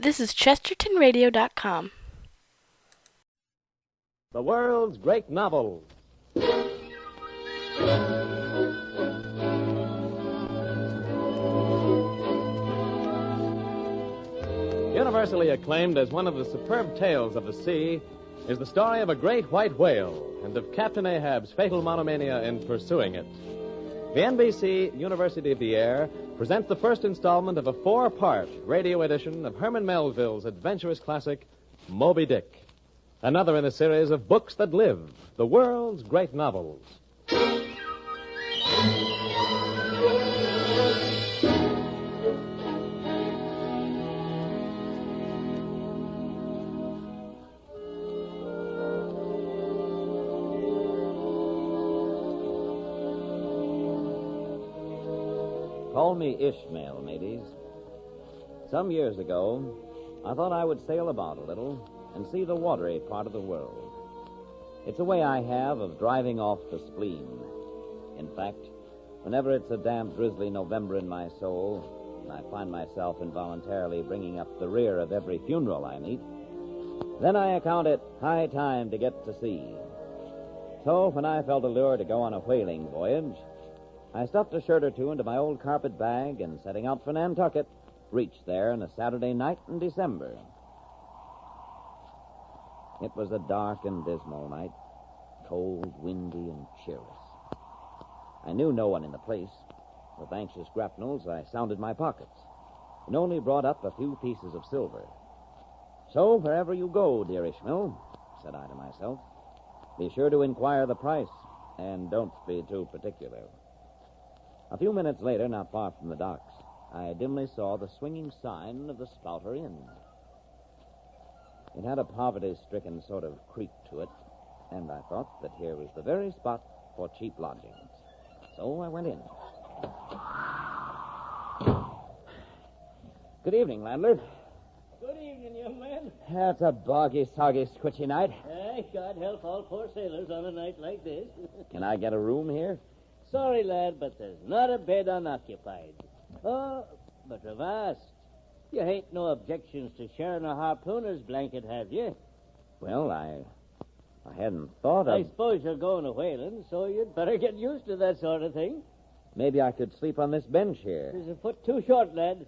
This is ChestertonRadio.com. The world's great novels. Universally acclaimed as one of the superb tales of the sea is the story of a great white whale and of Captain Ahab's fatal monomania in pursuing it. The NBC University of the Air presents the first installment of a 4-part radio edition of Herman Melville's adventurous classic, Moby Dick. Another in a series of books that live, the world's great novels. Call me Ishmael, mateys. Some years ago, I thought I would sail about a little and see the watery part of the world. It's a way I have of driving off the spleen. In fact, whenever it's a damp, drizzly November in my soul, and I find myself involuntarily bringing up the rear of every funeral I meet, then I account it high time to get to sea. So, when I felt a lure to go on a whaling voyage, I stuffed a shirt or two into my old carpet bag and, setting out for Nantucket, reached there on a Saturday night in December. It was a dark and dismal night, cold, windy, and cheerless. I knew no one in the place. With anxious grapnels, I sounded my pockets and only brought up a few pieces of silver. So, wherever you go, dear Ishmael, said I to myself, be sure to inquire the price, and don't be too particular. A few minutes later, not far from the docks, I dimly saw the swinging sign of the Spouter Inn. It had a poverty-stricken sort of creak to it, and I thought that here was the very spot for cheap lodgings. So I went in. Good evening, landlord. Good evening, young man. That's a boggy, soggy, squitchy night. God help all poor sailors on a night like this. Can I get a room here? Sorry, lad, but there's not a bed unoccupied. Oh, but avast. You ain't no objections to sharing a harpooner's blanket, have you? Well, I hadn't thought of... I suppose you're going a whaling, so you'd better get used to that sort of thing. Maybe I could sleep on this bench here. There's a foot too short, lad.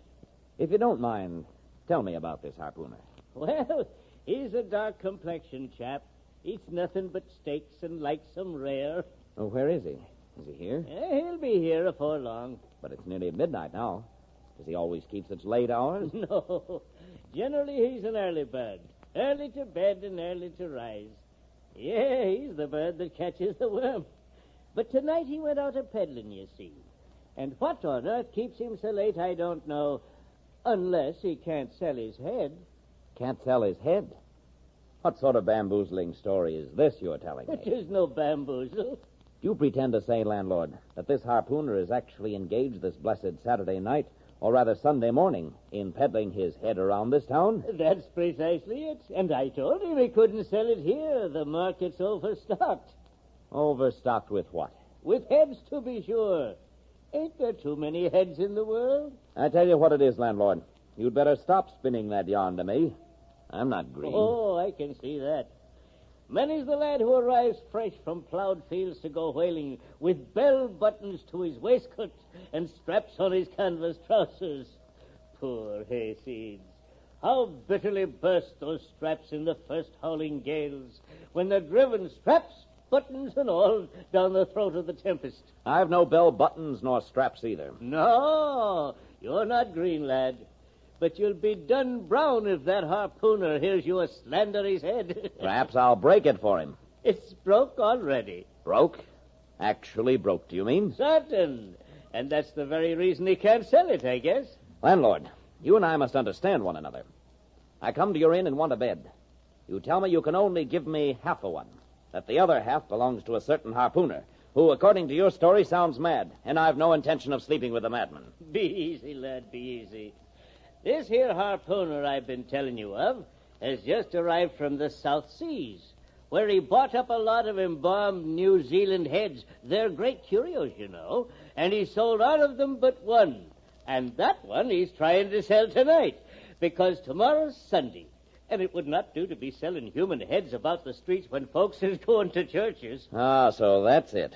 If you don't mind, tell me about this harpooner. Well, he's a dark-complexioned chap. Eats nothing but steaks and likes 'em rare. Oh, where is he? Is he here? He'll be here afore long. But it's nearly midnight now. Does he always keep such late hours? No. Generally, he's an early bird. Early to bed and early to rise. Yeah, he's the bird that catches the worm. But tonight he went out a-peddling, you see. And what on earth keeps him so late, I don't know. Unless he can't sell his head. Can't sell his head? What sort of bamboozling story is this you're telling me? It is no bamboozle. You pretend to say, landlord, that this harpooner is actually engaged this blessed Saturday night, or rather Sunday morning, in peddling his head around this town? That's precisely it. And I told him he couldn't sell it here. The market's overstocked. Overstocked with what? With heads, to be sure. Ain't there too many heads in the world? I tell you what it is, landlord. You'd better stop spinning that yarn to me. I'm not green. Oh, I can see that. Many's the lad who arrives fresh from plowed fields to go whaling, with bell buttons to his waistcoat and straps on his canvas trousers. Poor hayseeds. How bitterly burst those straps in the first howling gales, when they're driven, straps, buttons and all, down the throat of the tempest. I've no bell buttons nor straps either. No, you're not green, lad. But you'll be done brown if that harpooner hears you slander his head. Perhaps I'll break it for him. It's broke already. Broke? Actually broke, do you mean? Certain. And that's the very reason he can't sell it, I guess. Landlord, you and I must understand one another. I come to your inn and want a bed. You tell me you can only give me half a one, that the other half belongs to a certain harpooner, who, according to your story, sounds mad, and I've no intention of sleeping with a madman. Be easy, lad, be easy. This here harpooner I've been telling you of has just arrived from the South Seas, where he bought up a lot of embalmed New Zealand heads. They're great curios, you know, and he sold out of them but one. And that one he's trying to sell tonight. because tomorrow's Sunday, and it would not do to be selling human heads about the streets when folks is going to churches. Ah, so that's it.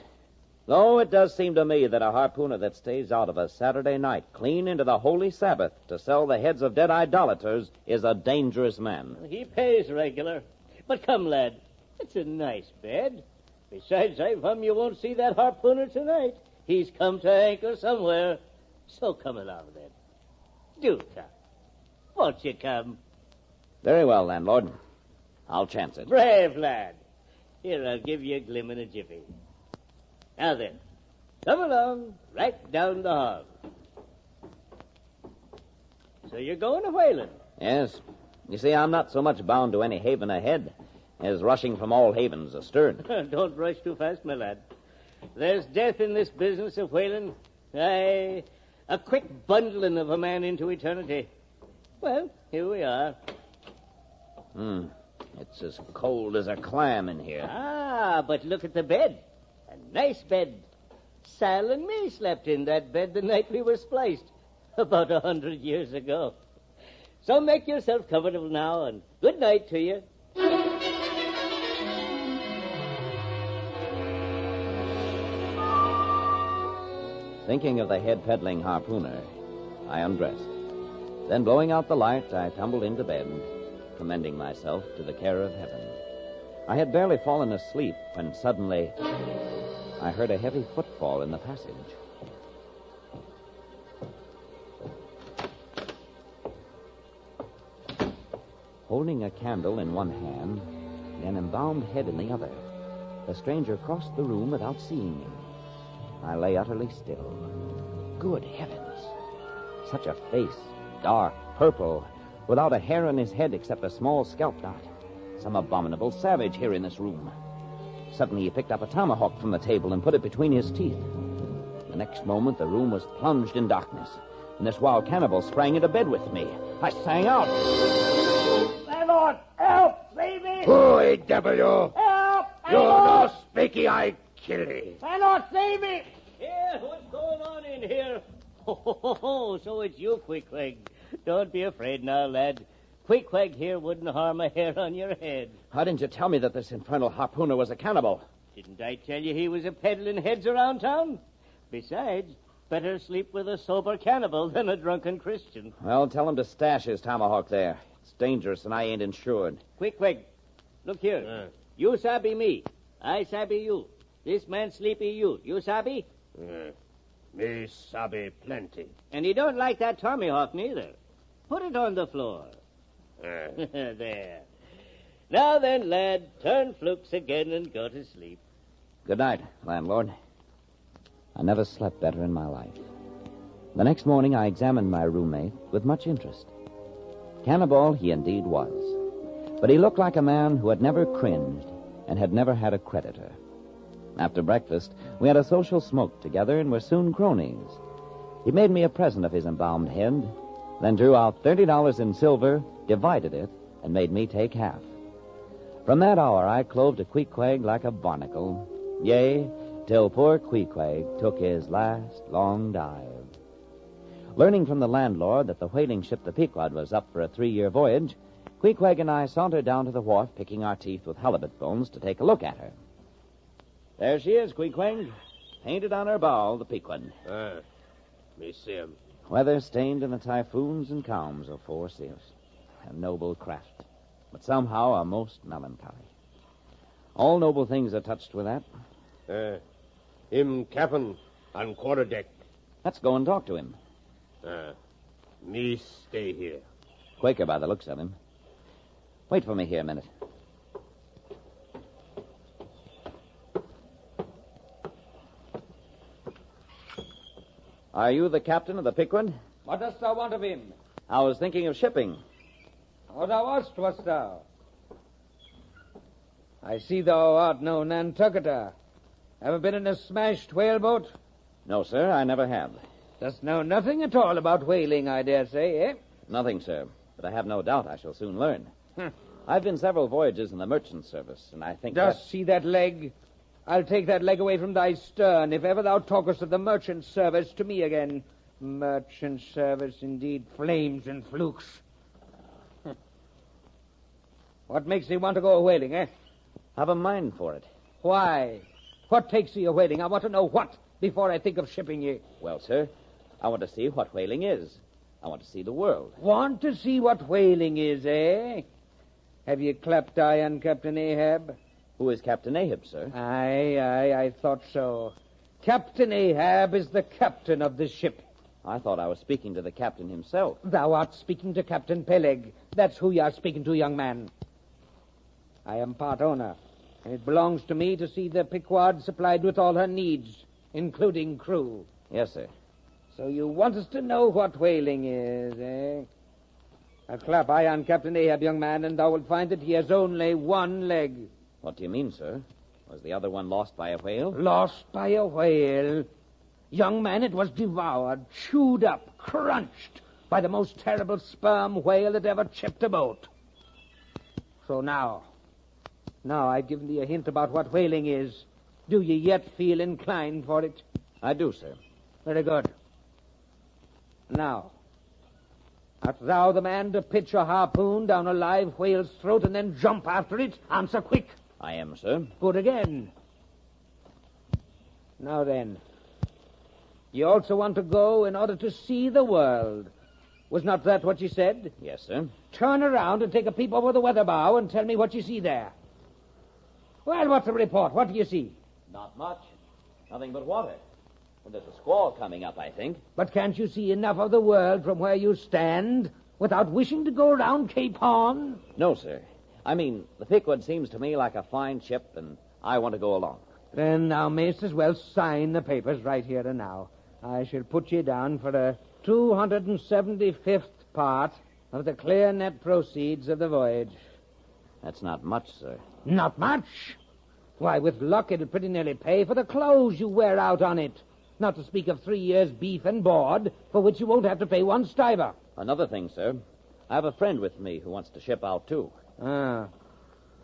Though it does seem to me that a harpooner that stays out of a Saturday night clean into the holy Sabbath to sell the heads of dead idolaters is a dangerous man. He pays regular. But come, lad, it's a nice bed. Besides, I fum you won't see that harpooner tonight. He's come to anchor somewhere. So come along, then. Do come. Won't you come? Very well, landlord. I'll chance it. Brave lad. Here, I'll give you a glim in a jiffy. Now then, come along, right down the hall. So you're going to whaling? Yes. You see, I'm not so much bound to any haven ahead as rushing from all havens astern. Don't rush too fast, my lad. There's death in this business of whaling. Aye, a quick bundling of a man into eternity. Well, here we are. It's as cold as a clam in here. Ah, but look at the bed. A nice bed. Sal and me slept in that bed the night we were spliced, about 100 years ago. So make yourself comfortable now, and good night to you. Thinking of the head-peddling harpooner, I undressed. Then, blowing out the light, I tumbled into bed, commending myself to the care of heaven. I had barely fallen asleep when suddenly I heard a heavy footfall in the passage. Holding a candle in one hand and an embalmed head in the other, the stranger crossed the room without seeing me. I lay utterly still. Good heavens! Such a face, dark, purple, without a hair on his head except a small scalp knot. Some abominable savage here in this room. Suddenly he picked up a tomahawk from the table and put it between his teeth. The next moment the room was plunged in darkness, and this wild cannibal sprang into bed with me. I sang out, Landlord, help! Save me! Boy, devil you! Help! You're no speaky, I kill thee. Landlord, save me! Here, what's going on in here? Oh, so it's you, Queequeg. Don't be afraid now, lad. Queequeg here wouldn't harm a hair on your head. How didn't you tell me that this infernal harpooner was a cannibal? Didn't I tell you he was a peddling heads around town? Besides, better sleep with a sober cannibal than a drunken Christian. Well, tell him to stash his tomahawk there. It's dangerous and I ain't insured. Queequeg, look here. You sabi me. I sabi you. This man sleepy you. You sabi? Me sabe plenty. And he don't like that tomahawk neither. Put it on the floor. There. Now then, lad, turn flukes again and go to sleep. Good night, landlord. I never slept better in my life. The next morning I examined my roommate with much interest. Cannibal he indeed was, but he looked like a man who had never cringed and had never had a creditor. After breakfast, we had a social smoke together and were soon cronies. He made me a present of his embalmed head, then drew out $30 in silver, divided it, and made me take half. From that hour I clove to Queequeg like a barnacle, yea, till poor Queequeg took his last long dive. Learning from the landlord that the whaling ship the Pequod was up for a 3-year voyage, Queequeg and I sauntered down to the wharf, picking our teeth with halibut bones to take a look at her. There she is, Queequeg, painted on her bow, the Pequod. Me see him. Weather-stained in the typhoons and calms of 4 seas. A noble craft, but somehow a most melancholy. All noble things are touched with that. Him cap'n on quarterdeck. Let's go and talk to him. Me stay here. Quaker by the looks of him. Wait for me here a minute. Are you the captain of the Pequod? What dost thou want of him? I was thinking of shipping. What thou wast thou? I see thou art no Nantucketer. Ever been in a smashed whaleboat? No, sir, I never have. Dost know nothing at all about whaling, I dare say, eh? Nothing, sir, but I have no doubt I shall soon learn. I've been several voyages in the merchant service, and I think Dost see that leg? I'll take that leg away from thy stern if ever thou talkest of the merchant service to me again. Merchant service, indeed, flames and flukes. What makes thee want to go a-whaling, eh? I've a mind for it. Why? What takes thee a-whaling? I want to know what before I think of shipping ye. Well, sir, I want to see what whaling is. I want to see the world. Want to see what whaling is, eh? Have you clapped eye on Captain Ahab? Who is Captain Ahab, sir? Aye, I thought so. Captain Ahab is the captain of the ship. I thought I was speaking to the captain himself. Thou art speaking to Captain Peleg. That's who you are speaking to, young man. I am part owner, and it belongs to me to see the Pequod supplied with all her needs, including crew. Yes, sir. So you want us to know what whaling is, eh? Now clap eye on Captain Ahab, young man, and thou wilt find that he has only one leg. What do you mean, sir? Was the other one lost by a whale? Lost by a whale. Young man, it was devoured, chewed up, crunched by the most terrible sperm whale that ever chipped a boat. So now I've given thee a hint about what whaling is. Do you yet feel inclined for it? I do, sir. Very good. Now, art thou the man to pitch a harpoon down a live whale's throat and then jump after it? Answer quick. I am, sir. Good again. Now then, you also want to go in order to see the world. Was not that what you said? Yes, sir. Turn around and take a peep over the weather bow and tell me what you see there. Well, what's the report? What do you see? Not much. Nothing but water. Well, there's a squall coming up, I think. But can't you see enough of the world from where you stand without wishing to go around Cape Horn? No, sir. I mean, the Pequod seems to me like a fine ship, and I want to go along. Then thou mayst as well sign the papers right here and now. I shall put you down for a 275th part of the clear net proceeds of the voyage. That's not much, sir. Not much? Why, with luck, it'll pretty nearly pay for the clothes you wear out on it. Not to speak of 3 years' beef and board, for which you won't have to pay one stiver. Another thing, sir. I have a friend with me who wants to ship out, too. Ah.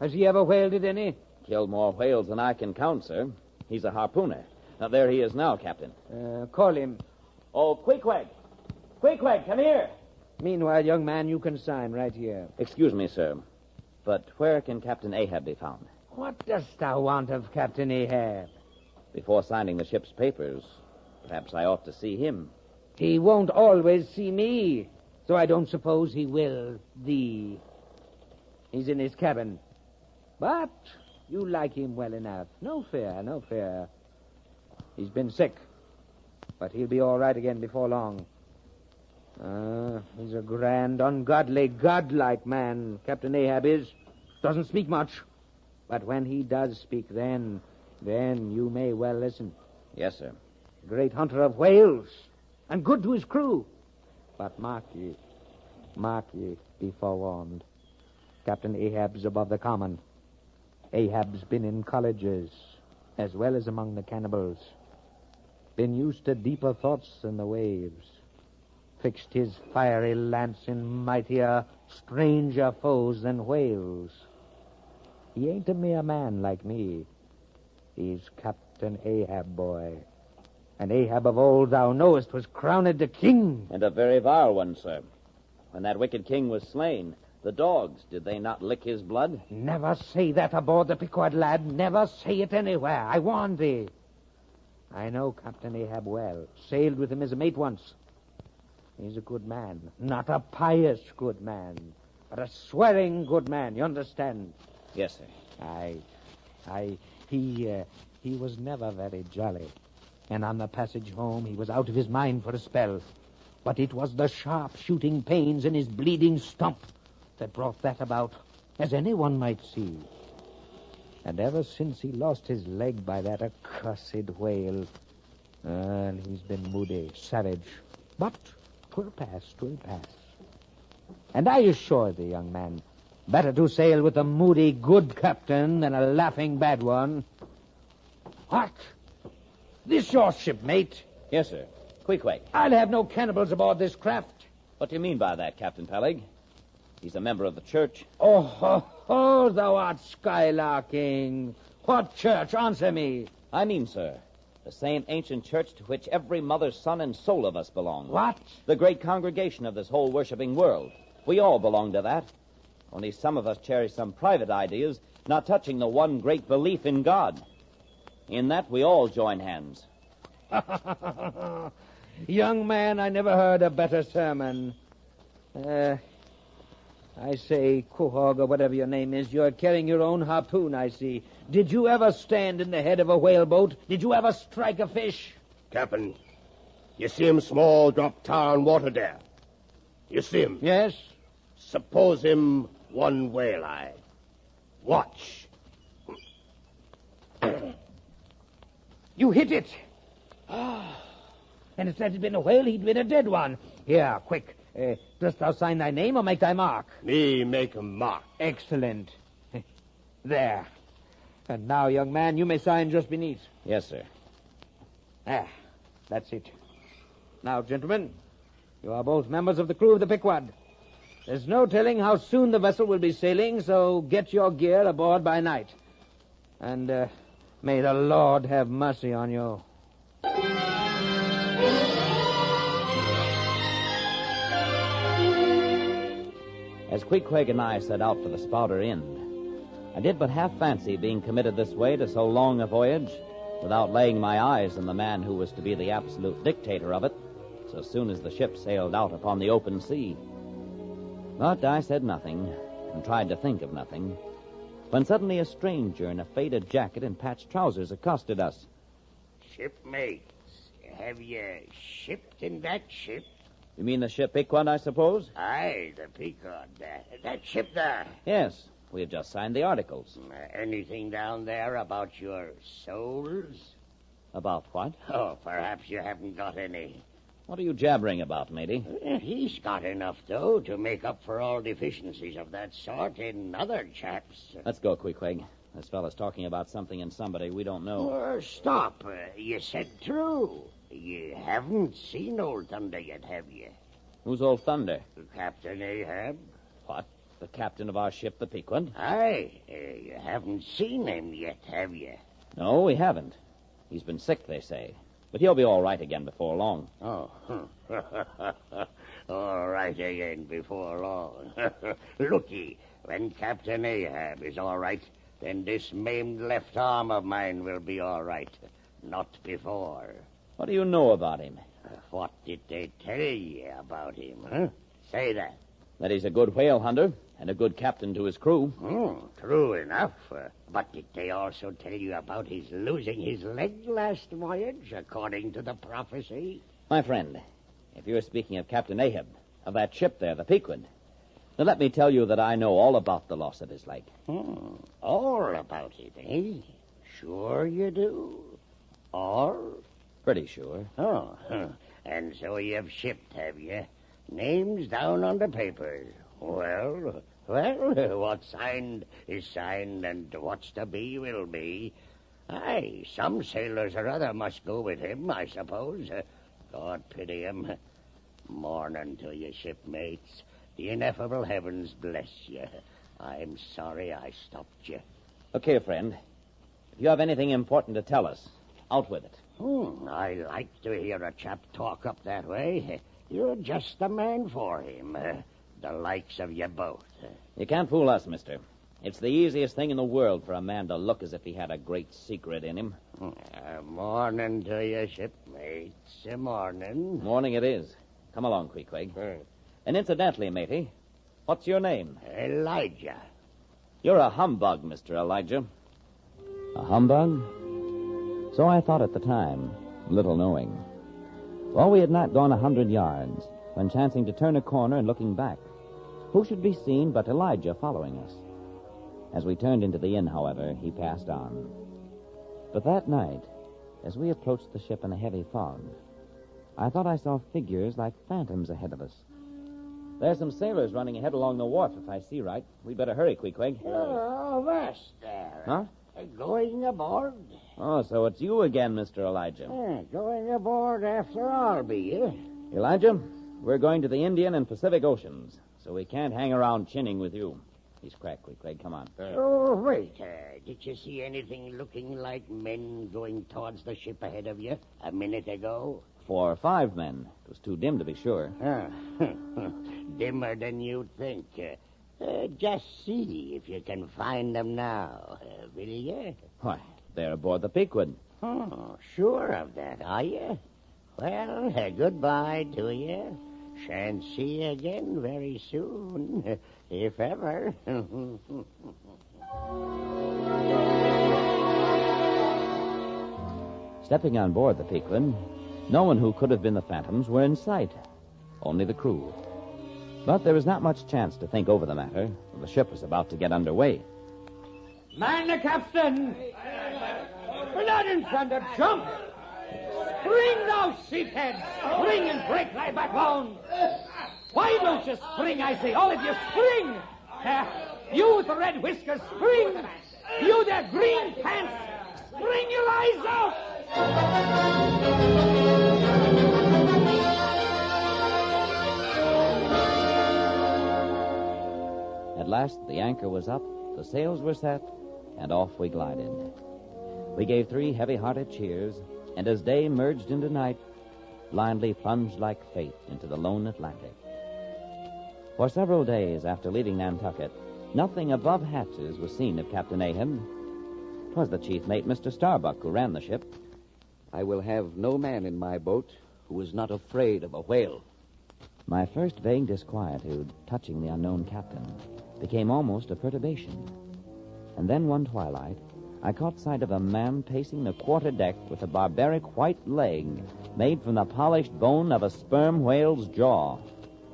Has he ever whaled it any? Killed more whales than I can count, sir. He's a harpooner. Now, there he is now, Captain. Call him. Oh, Queequeg! Queequeg, come here! Meanwhile, young man, you can sign right here. Excuse me, sir, but where can Captain Ahab be found? What dost thou want of Captain Ahab? Before signing the ship's papers, perhaps I ought to see him. He won't always see me, so I don't suppose he will thee. He's in his cabin. But you like him well enough. No fear, no fear. He's been sick, but he'll be all right again before long. He's a grand, ungodly, godlike man, Captain Ahab is. Doesn't speak much. But when he does speak, then you may well listen. Yes, sir. Great hunter of whales, and good to his crew. But mark ye, be forewarned. Captain Ahab's above the common. Ahab's been in colleges, as well as among the cannibals. Been used to deeper thoughts than the waves. Fixed his fiery lance in mightier, stranger foes than whales. He ain't a mere man like me. He's Captain Ahab, boy. And Ahab of old, thou knowest, was crowned the king. And a very vile one, sir. When that wicked king was slain, the dogs, did they not lick his blood? Never say that aboard the Pequod, lad. Never say it anywhere. I warn thee. I know Captain Ahab well. Sailed with him as a mate once. He's a good man. Not a pious good man, but a swearing good man. You understand? Yes, sir. He was never very jolly. And on the passage home, he was out of his mind for a spell. But it was the sharp shooting pains in his bleeding stump that brought that about, as anyone might see. And ever since he lost his leg by that accursed whale, and he's been moody, savage. But 'twill pass. And I assure thee, young man, better to sail with a moody good captain than a laughing bad one. What? This your ship, mate? Yes, sir. Queequeg. I'll have no cannibals aboard this craft. What do you mean by that, Captain Peleg? He's a member of the church. Oh, thou art skylarking. What church? Answer me. I mean, sir, the same ancient church to which every mother's son and soul of us belong. What? The great congregation of this whole worshipping world. We all belong to that. Only some of us cherish some private ideas, not touching the one great belief in God. In that, we all join hands. Young man, I never heard a better sermon. I say, Queequeg, or whatever your name is, you're carrying your own harpoon, I see. Did you ever stand in the head of a whaleboat? Did you ever strike a fish? Captain, you see him small drop tar on water there? You see him? Yes? Suppose him one whale eye. Watch. You hit it. And if that had been a whale, he'd been a dead one. Here, quick. Dost thou sign thy name or make thy mark? Me make him mark. Excellent. There. And now, young man, you may sign just beneath. Yes, sir. That's it. Now, gentlemen, you are both members of the crew of the Pequod. There's no telling how soon the vessel will be sailing, so get your gear aboard by night. And may the Lord have mercy on you. As Queequeg and I set out for the Spouter Inn, I did but half fancy being committed this way to so long a voyage without laying my eyes on the man who was to be the absolute dictator of it so soon as the ship sailed out upon the open sea. But I said nothing and tried to think of nothing when suddenly a stranger in a faded jacket and patched trousers accosted us. Shipmates, have you shipped in that ship? You mean the ship Pequod, I suppose? Aye, the Pequod. That ship there. Yes, we have just signed the articles. Anything down there about your souls? About what? Oh, perhaps you haven't got any. What are you jabbering about, matey? He's got enough, though, to make up for all deficiencies of that sort in other chaps. Let's go, Queequeg. This fellow's talking about something and somebody we don't know. Stop. You said true. You haven't seen Old Thunder yet, have you? Who's Old Thunder? Captain Ahab. What? The captain of our ship, the Pequod? Aye. You haven't seen him yet, have you? No, we haven't. He's been sick, they say. But he'll be all right again before long. Oh. All right again before long. Looky, when Captain Ahab is all right, then this maimed left arm of mine will be all right. Not before. What do you know about him? What did they tell you about him, huh? Say that. That he's a good whale hunter and a good captain to his crew. True enough. But did they also tell you about his losing his leg last voyage, according to the prophecy? My friend, if you're speaking of Captain Ahab, of that ship there, the Pequod, then let me tell you that I know all about the loss of his leg. All about it, eh? Sure you do. All? Pretty sure. Oh, and so you've shipped, have you? Names down on the papers. Well, what's signed is signed, and what's to be will be. Aye, some sailors or other must go with him, I suppose. God pity him. Morning to you, shipmates. The ineffable heavens bless you. I'm sorry I stopped you. Look here, friend. If you have anything important to tell us, out with it. I like to hear a chap talk up that way. You're just the man for him. The likes of you both. You can't fool us, mister. It's the easiest thing in the world for a man to look as if he had a great secret in him. Morning to you, shipmates. Morning. Morning it is. Come along, Queequeg. And incidentally, matey, what's your name? Elijah. You're a humbug, Mr. Elijah. A humbug? So I thought at the time, little knowing. Well, we had not gone 100 yards when, chancing to turn a corner and looking back, who should be seen but Elijah following us. As we turned into the inn, however, he passed on. But that night, as we approached the ship in a heavy fog, I thought I saw figures like phantoms ahead of us. There's some sailors running ahead along the wharf, if I see right. We'd better hurry, Queequeg. Oh, that's there. Huh? Going aboard? Oh, so it's you again, Mr. Elijah. Going aboard after all, be you? Elijah, we're going to the Indian and Pacific Oceans, so we can't hang around chinning with you. He's cracked, Queequeg. Come on. Oh, wait. Did you see anything looking like men going towards the ship ahead of you a minute ago? 4 or 5 men. It was too dim to be sure. Dimmer than you'd think. Just see if you can find them now, will you? Why, they're aboard the Pequod. Oh, sure of that, are you? Well, goodbye to you. Shan't see you again very soon, if ever. Stepping on board the Pequod, no one who could have been the phantoms were in sight. Only the crew. But there was not much chance to think over the matter. The ship was about to get underway. Man the capstan! Blood in thunder, jump! Spring, thou sheephead! Spring and break thy backbone! Why don't you spring, I say, all of you, spring! You with the red whiskers, spring! You there, green pants, spring your eyes out! At last, the anchor was up, the sails were set, and off we glided. We gave 3 heavy-hearted cheers, and as day merged into night, blindly plunged like fate into the lone Atlantic. For several days after leaving Nantucket, nothing above hatches was seen of Captain Ahab. 'Twas the chief mate, Mr. Starbuck, who ran the ship. I will have no man in my boat who is not afraid of a whale. My first vague disquietude touching the unknown captain became almost a perturbation. And then one twilight, I caught sight of a man pacing the quarter-deck with a barbaric white leg made from the polished bone of a sperm whale's jaw.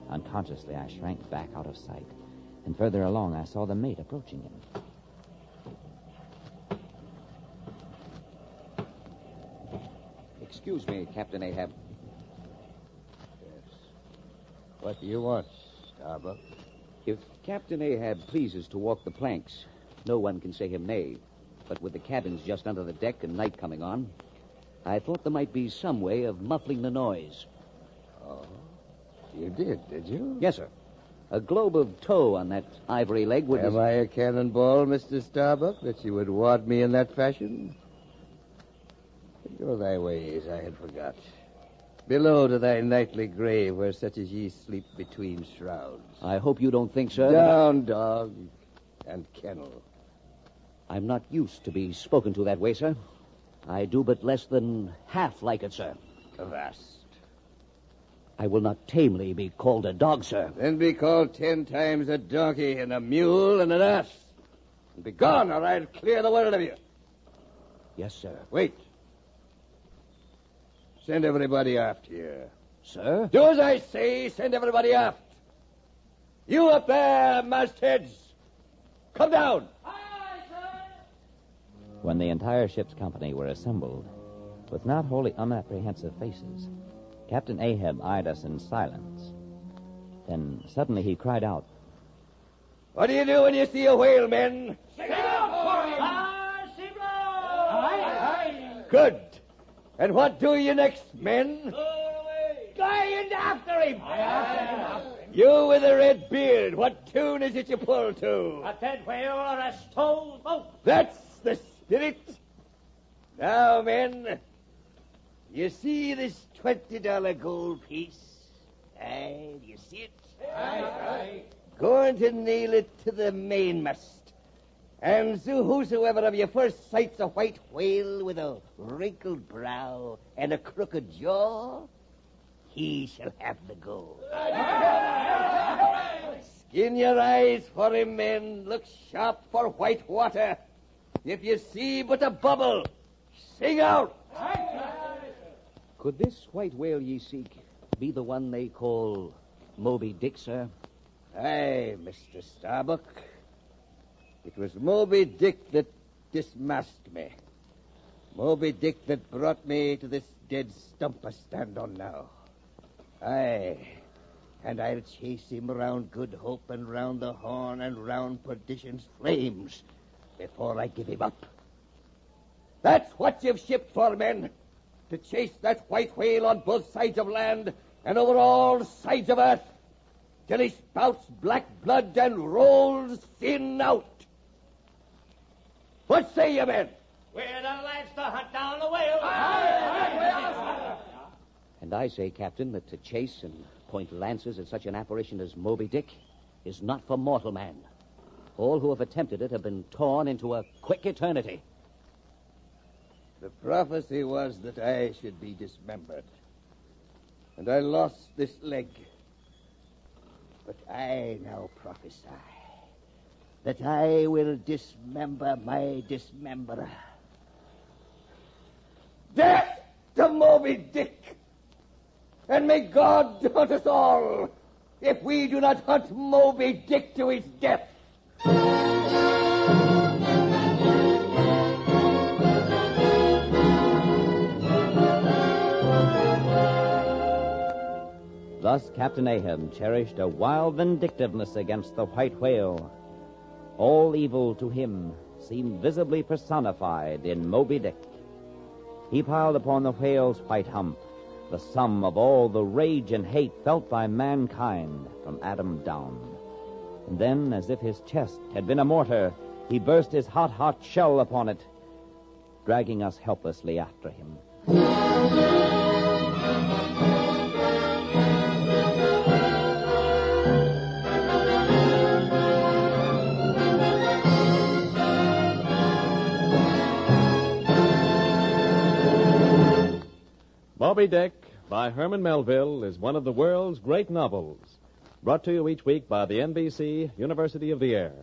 Unconsciously, I shrank back out of sight, and further along I saw the mate approaching him. Excuse me, Captain Ahab. Yes. What do you want, Starbuck? If Captain Ahab pleases to walk the planks, no one can say him nay. But with the cabins just under the deck and night coming on, I thought there might be some way of muffling the noise. Oh, you did you? Yes, sir. A globe of tow on that ivory leg would... Am I a cannonball, Mr. Starbuck, that you would ward me in that fashion? Go thy ways, I had forgot. Below to thy nightly grave, where such as ye sleep between shrouds. I hope you don't think, sir... Down, dog, and kennel. I'm not used to be spoken to that way, sir. I do but less than half like it, sir. Avast. I will not tamely be called a dog, sir. Then be called 10 times a donkey and a mule and an ass. And be gone, or I'll clear the world of you. Yes, sir. Wait. Send everybody aft here. Sir? Do as I say. Send everybody aft. You up there, mastheads. Come down. When the entire ship's company were assembled, with not wholly unapprehensive faces, Captain Ahab eyed us in silence. Then suddenly he cried out, What do you do when you see a whale, men? Sing out for him! Aye. Good. And what do you next, men? Guy and after him! You with a red beard, what tune is it you pull to? A dead whale or a stove boat? That's the spirit. Now, men, you see this $20 gold piece? Aye, do you see it? Aye. Going to nail it to the mainmast. And so whosoever of you first sights a white whale with a wrinkled brow and a crooked jaw, he shall have the gold. Skin your eyes for him, men. Look sharp for white water. If you see but a bubble, sing out. Could this white whale ye seek be the one they call Moby Dick, sir? Aye, Mr. Starbuck. It was Moby Dick that dismasked me. Moby Dick that brought me to this dead stump I stand on now. Aye, and I'll chase him round Good Hope and round the Horn and round Perdition's flames before I give him up. That's what you've shipped for, men. To chase that white whale on both sides of land and over all sides of earth till he spouts black blood and rolls thin out. What say you, men? We're the lads to hunt down the whale. And I say, Captain, that to chase and point lances at such an apparition as Moby Dick is not for mortal man. All who have attempted it have been torn into a quick eternity. The prophecy was that I should be dismembered. And I lost this leg. But I now prophesy that I will dismember my dismemberer. Death to Moby Dick! And may God hunt us all if we do not hunt Moby Dick to his death. Thus Captain Ahab cherished a wild vindictiveness against the white whale. All evil to him seemed visibly personified in Moby Dick. He piled upon the whale's white hump the sum of all the rage and hate felt by mankind from Adam down. And then, as if his chest had been a mortar, he burst his hot shell upon it, dragging us helplessly after him. Moby Dick by Herman Melville is one of the world's great novels, brought to you each week by the NBC University of the Air.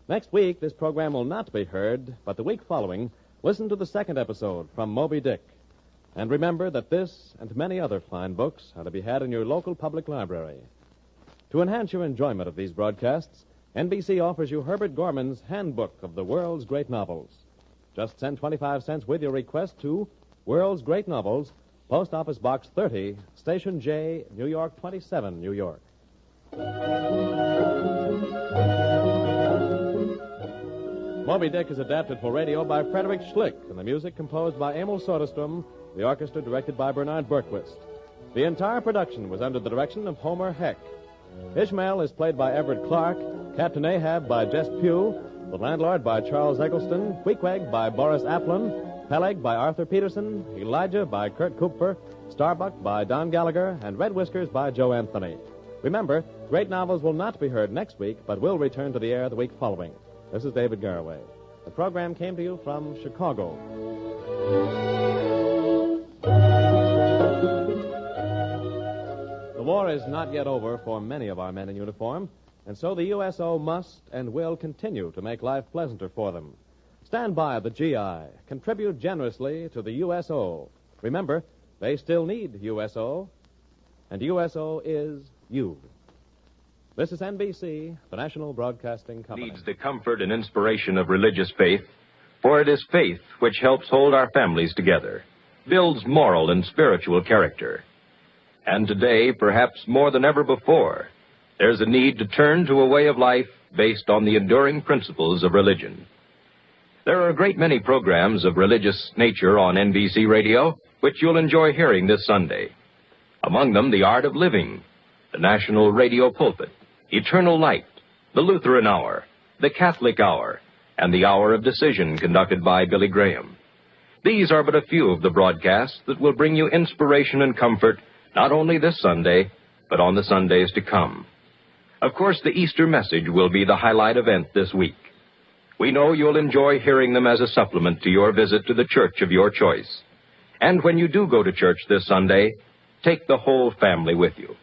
Next week, this program will not be heard, but the week following, listen to the second episode from Moby Dick. And remember that this and many other fine books are to be had in your local public library. To enhance your enjoyment of these broadcasts, NBC offers you Herbert Gorman's Handbook of the World's Great Novels. Just send 25 cents with your request to World's Great Novels, Post Office Box 30, Station J, New York 27, New York. Moby Dick is adapted for radio by Frederick Schlick, and the music composed by Emil Soderstrom, the orchestra directed by Bernard Berquist. The entire production was under the direction of Homer Heck. Ishmael is played by Everett Clark, Captain Ahab by Jess Pugh, the Landlord by Charles Eggleston, Queequeg by Boris Applin, Peleg by Arthur Peterson, Elijah by Kurt Kupfer, Starbuck by Don Gallagher, and Red Whiskers by Joe Anthony. Remember, great novels will not be heard next week, but will return to the air the week following. This is David Garraway. The program came to you from Chicago. The war is not yet over for many of our men in uniform, and so the USO must and will continue to make life pleasanter for them. Stand by the GI. Contribute generously to the USO. Remember, they still need USO, and USO is you. This is NBC, the National Broadcasting Company. Needs the comfort and inspiration of religious faith, for it is faith which helps hold our families together, builds moral and spiritual character. And today, perhaps more than ever before, there's a need to turn to a way of life based on the enduring principles of religion. There are a great many programs of religious nature on NBC Radio, which you'll enjoy hearing this Sunday. Among them, The Art of Living, the National Radio Pulpit, Eternal Light, the Lutheran Hour, the Catholic Hour, and the Hour of Decision conducted by Billy Graham. These are but a few of the broadcasts that will bring you inspiration and comfort not only this Sunday, but on the Sundays to come. Of course, the Easter message will be the highlight event this week. We know you'll enjoy hearing them as a supplement to your visit to the church of your choice. And when you do go to church this Sunday, take the whole family with you.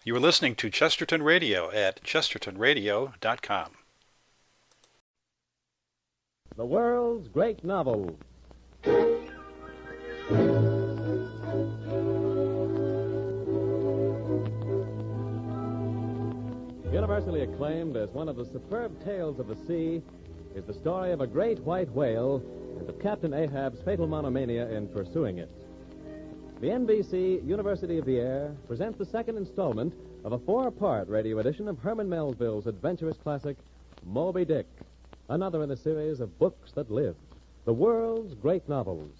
You are listening to Chesterton Radio at chestertonradio.com. The world's great novels. Universally acclaimed as one of the superb tales of the sea is the story of a great white whale and of Captain Ahab's fatal monomania in pursuing it. The NBC University of the Air presents the second installment of a 4-part radio edition of Herman Melville's adventurous classic, Moby Dick, another in a series of books that live, the world's great novels.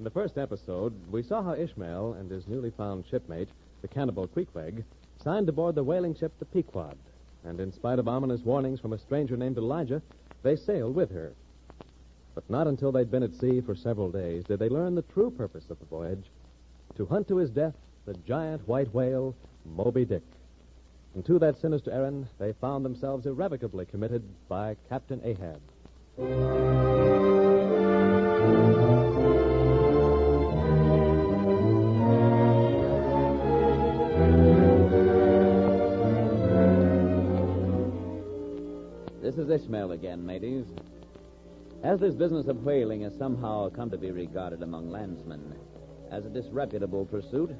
In the first episode, we saw how Ishmael and his newly found shipmate, the cannibal Queequeg, signed aboard the whaling ship the Pequod, and in spite of ominous warnings from a stranger named Elijah, they sailed with her. But not until they'd been at sea for several days did they learn the true purpose of the voyage, to hunt to his death the giant white whale, Moby Dick. And to that sinister errand, they found themselves irrevocably committed by Captain Ahab. This is Ishmael again, mateys. As this business of whaling has somehow come to be regarded among landsmen as a disreputable pursuit,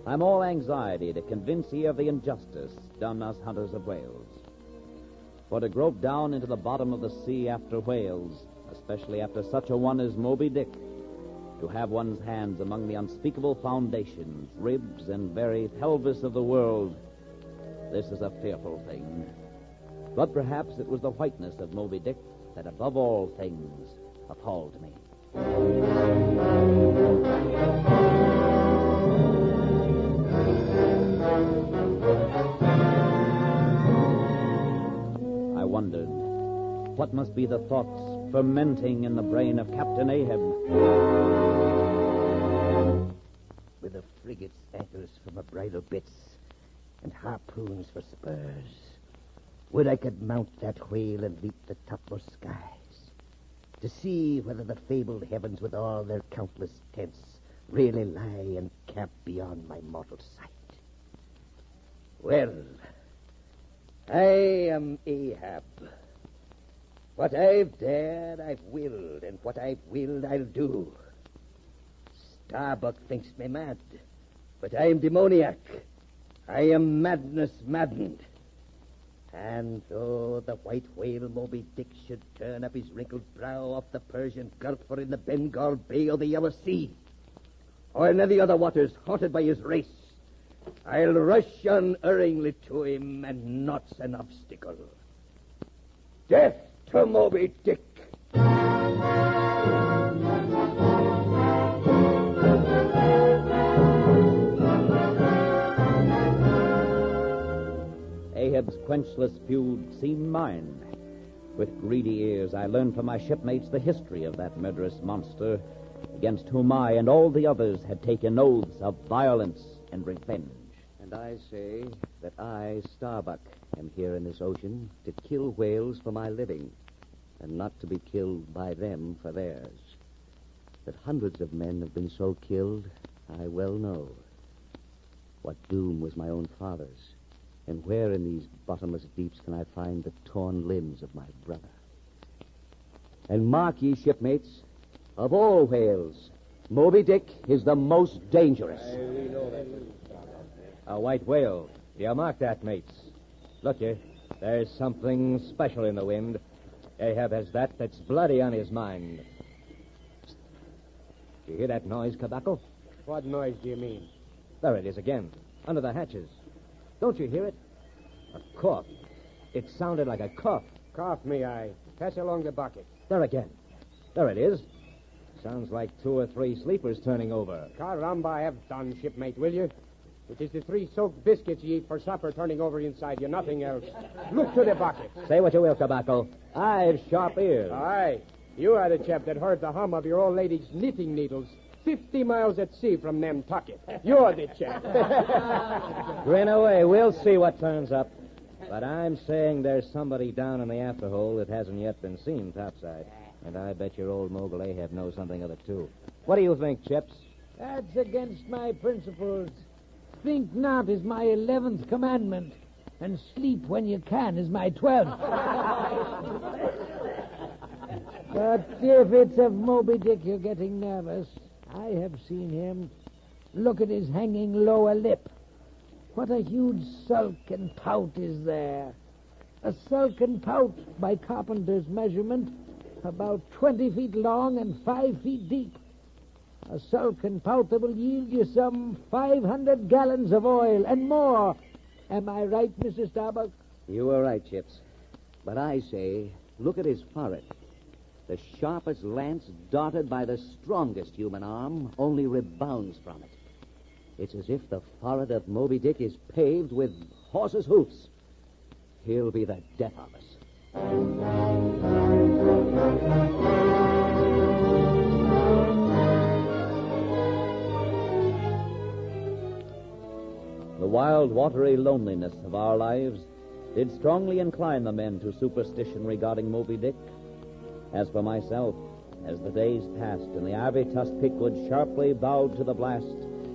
I'm all anxiety to convince ye of the injustice done us hunters of whales. For to grope down into the bottom of the sea after whales, especially after such a one as Moby Dick, to have one's hands among the unspeakable foundations, ribs, and very pelvis of the world, this is a fearful thing. But perhaps it was the whiteness of Moby Dick that above all things appalled me. I wondered, what must be the thoughts fermenting in the brain of Captain Ahab? With a frigate's anchors for my bridle bits and harpoons for spurs, would I could mount that whale and leap the topmost skies, to see whether the fabled heavens with all their countless tents really lie encamped beyond my mortal sight. Well, I am Ahab. What I've dared, I've willed, and what I've willed, I'll do. Starbuck thinks me mad, but I am demoniac. I am madness maddened. And though the white whale Moby Dick should turn up his wrinkled brow off the Persian Gulf or in the Bengal Bay or the Yellow Sea, or in any other waters haunted by his race, I'll rush unerringly to him, and naught's an obstacle. Death to Moby Dick! Ahab's quenchless feud seemed mine. With greedy ears, I learned from my shipmates the history of that murderous monster against whom I and all the others had taken oaths of violence and revenge. And I say that I, Starbuck, am here in this ocean to kill whales for my living, and not to be killed by them for theirs. That hundreds of men have been so killed, I well know. What doom was my own father's, and where in these bottomless deeps can I find the torn limbs of my brother? And mark ye, shipmates, of all whales, Moby Dick is the most dangerous. A white whale. You mark that, mates. Look you, there's something special in the wind. Ahab has that's bloody on his mind. Do you hear that noise, Cabaco? What noise do you mean? There it is again, under the hatches. Don't you hear it? A cough. It sounded like a cough. Cough me, I. Pass along the bucket. There again. There it is. Sounds like 2 or 3 sleepers turning over. Caramba, have done, shipmate, will you? It is the 3 soaked biscuits you eat for supper turning over inside you, nothing else. Look to the bucket. Say what you will, Cabaco. I've sharp ears. Aye. You are the chap that heard the hum of your old lady's knitting needles 50 miles at sea from Nantucket. You're the chap. Grin away. We'll see what turns up. But I'm saying there's somebody down in the afterhold that hasn't yet been seen topside. And I bet your old mogul Ahab knows something of it, too. What do you think, Chips? That's against my principles. Think not is my 11th commandment, and sleep when you can is my 12th. But if it's of Moby Dick you're getting nervous, I have seen him. Look at his hanging lower lip. What a huge sulk and pout is there. A sulk and pout, by carpenter's measurement, about 20 feet long and 5 feet deep. A sulk and pout that will yield you some 500 gallons of oil and more. Am I right, Mr. Starbuck? You are right, Chips. But I say, look at his forehead. The sharpest lance darted by the strongest human arm only rebounds from it. It's as if the forehead of Moby Dick is paved with horses' hoofs. He'll be the death of us. The wild, watery loneliness of our lives did strongly incline the men to superstition regarding Moby Dick. As for myself, as the days passed and the ivy-tusked Pequod sharply bowed to the blast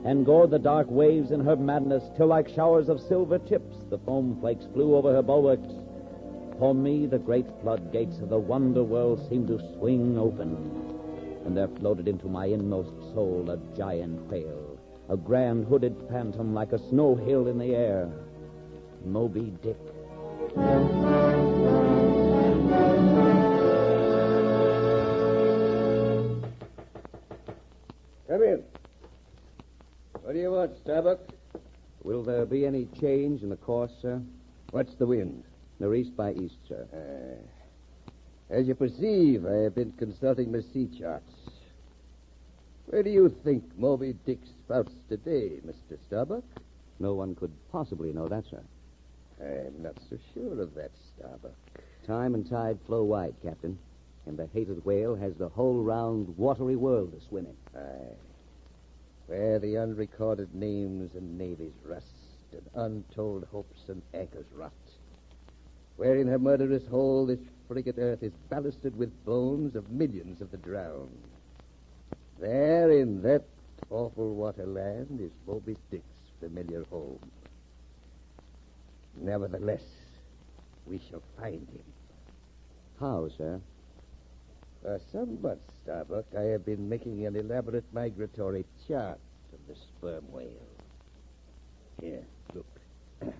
and gored the dark waves in her madness till like showers of silver chips the foam flakes flew over her bulwarks, for me the great floodgates of the wonder world seemed to swing open, and there floated into my inmost soul a giant whale, a grand hooded phantom like a snow hill in the air, Moby Dick. Come in. What do you want, Starbuck? Will there be any change in the course, sir? What's the wind? Northeast by east, sir. As you perceive, I have been consulting my sea charts. Where do you think Moby Dick spouts today, Mr. Starbuck? No one could possibly know that, sir. I'm not so sure of that, Starbuck. Time and tide flow wide, Captain, and the hated whale has the whole round, watery world to swim in. Aye. Where the unrecorded names and navies rust, and untold hopes and anchors rot. Where in her murderous hole this frigate earth is ballasted with bones of millions of the drowned. There in that awful waterland is Moby Dick's familiar home. Nevertheless, we shall find him. How, sir? For some months, Starbuck, I have been making an elaborate migratory chart of the sperm whale. Here, look.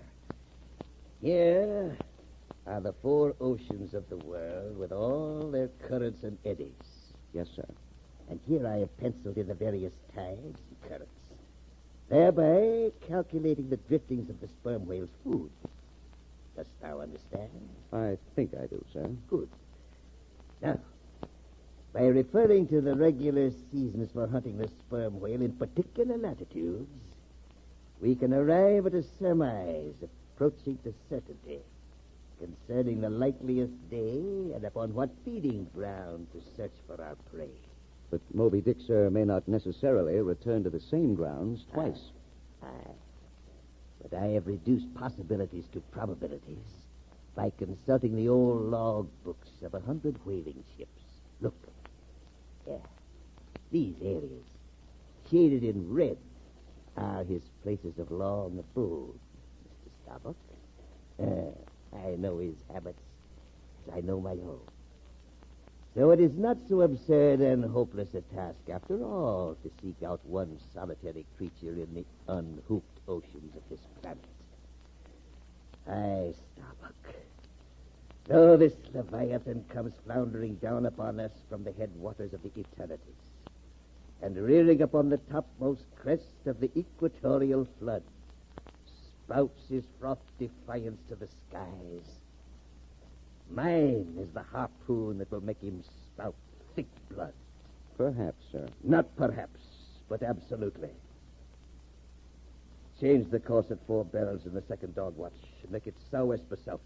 Here are the 4 oceans of the world with all their currents and eddies. Yes, sir. And here I have penciled in the various tides and currents, thereby calculating the driftings of the sperm whale's food. Dost thou understand? I think I do, sir. Good. Now, by referring to the regular seasons for hunting the sperm whale in particular latitudes, we can arrive at a surmise approaching to certainty concerning the likeliest day and upon what feeding ground to search for our prey. But Moby Dick, sir, may not necessarily return to the same grounds twice. Aye. But I have reduced possibilities to probabilities by consulting the old log books of 100 whaling ships. Look. Yeah. These areas, shaded in red, are his places of long abode, Mr. Starbuck. I know his habits as I know my own. So it is not so absurd and hopeless a task, after all, to seek out one solitary creature in the unhooped oceans of this planet. Aye, Starbuck. Though this Leviathan comes floundering down upon us from the headwaters of the eternities, and rearing upon the topmost crest of the equatorial flood, spouts his froth defiance to the skies. Mine is the harpoon that will make him spout thick blood. Perhaps, sir. Not perhaps, but absolutely. Change the course at 4 bells in the second dog watch and make it southwest for south.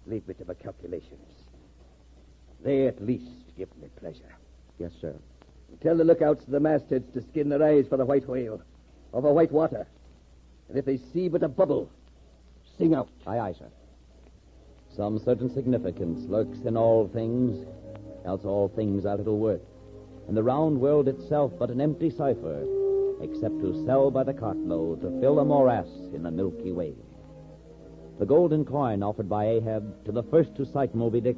Leave me to my calculations. They at least give me pleasure. Yes, sir. Tell the lookouts of the mastheads to skin their eyes for the white whale, over white water. And if they see but a bubble, sing out. Aye, aye, sir. Some certain significance lurks in all things, else all things are little worth, and the round world itself but an empty cipher, except to sell by the cartload to fill a morass in the Milky Way. The golden coin offered by Ahab to the first to sight Moby Dick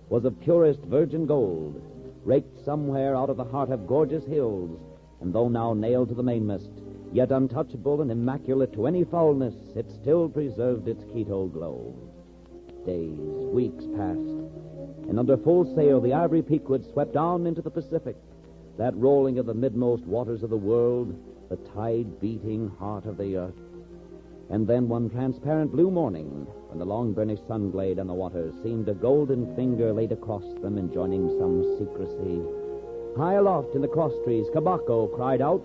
was of purest virgin gold, raked somewhere out of the heart of gorgeous hills, and though now nailed to the mainmast, yet untouchable and immaculate to any foulness, it still preserved its keto glow. Days, weeks passed, and under full sail the ivory Pequod swept down into the Pacific, that rolling of the midmost waters of the world, the tide-beating heart of the earth. And then one transparent blue morning, when the long-burnished sun glade on the waters seemed a golden finger laid across them enjoining some secrecy, high aloft in the cross trees, Kabako cried out,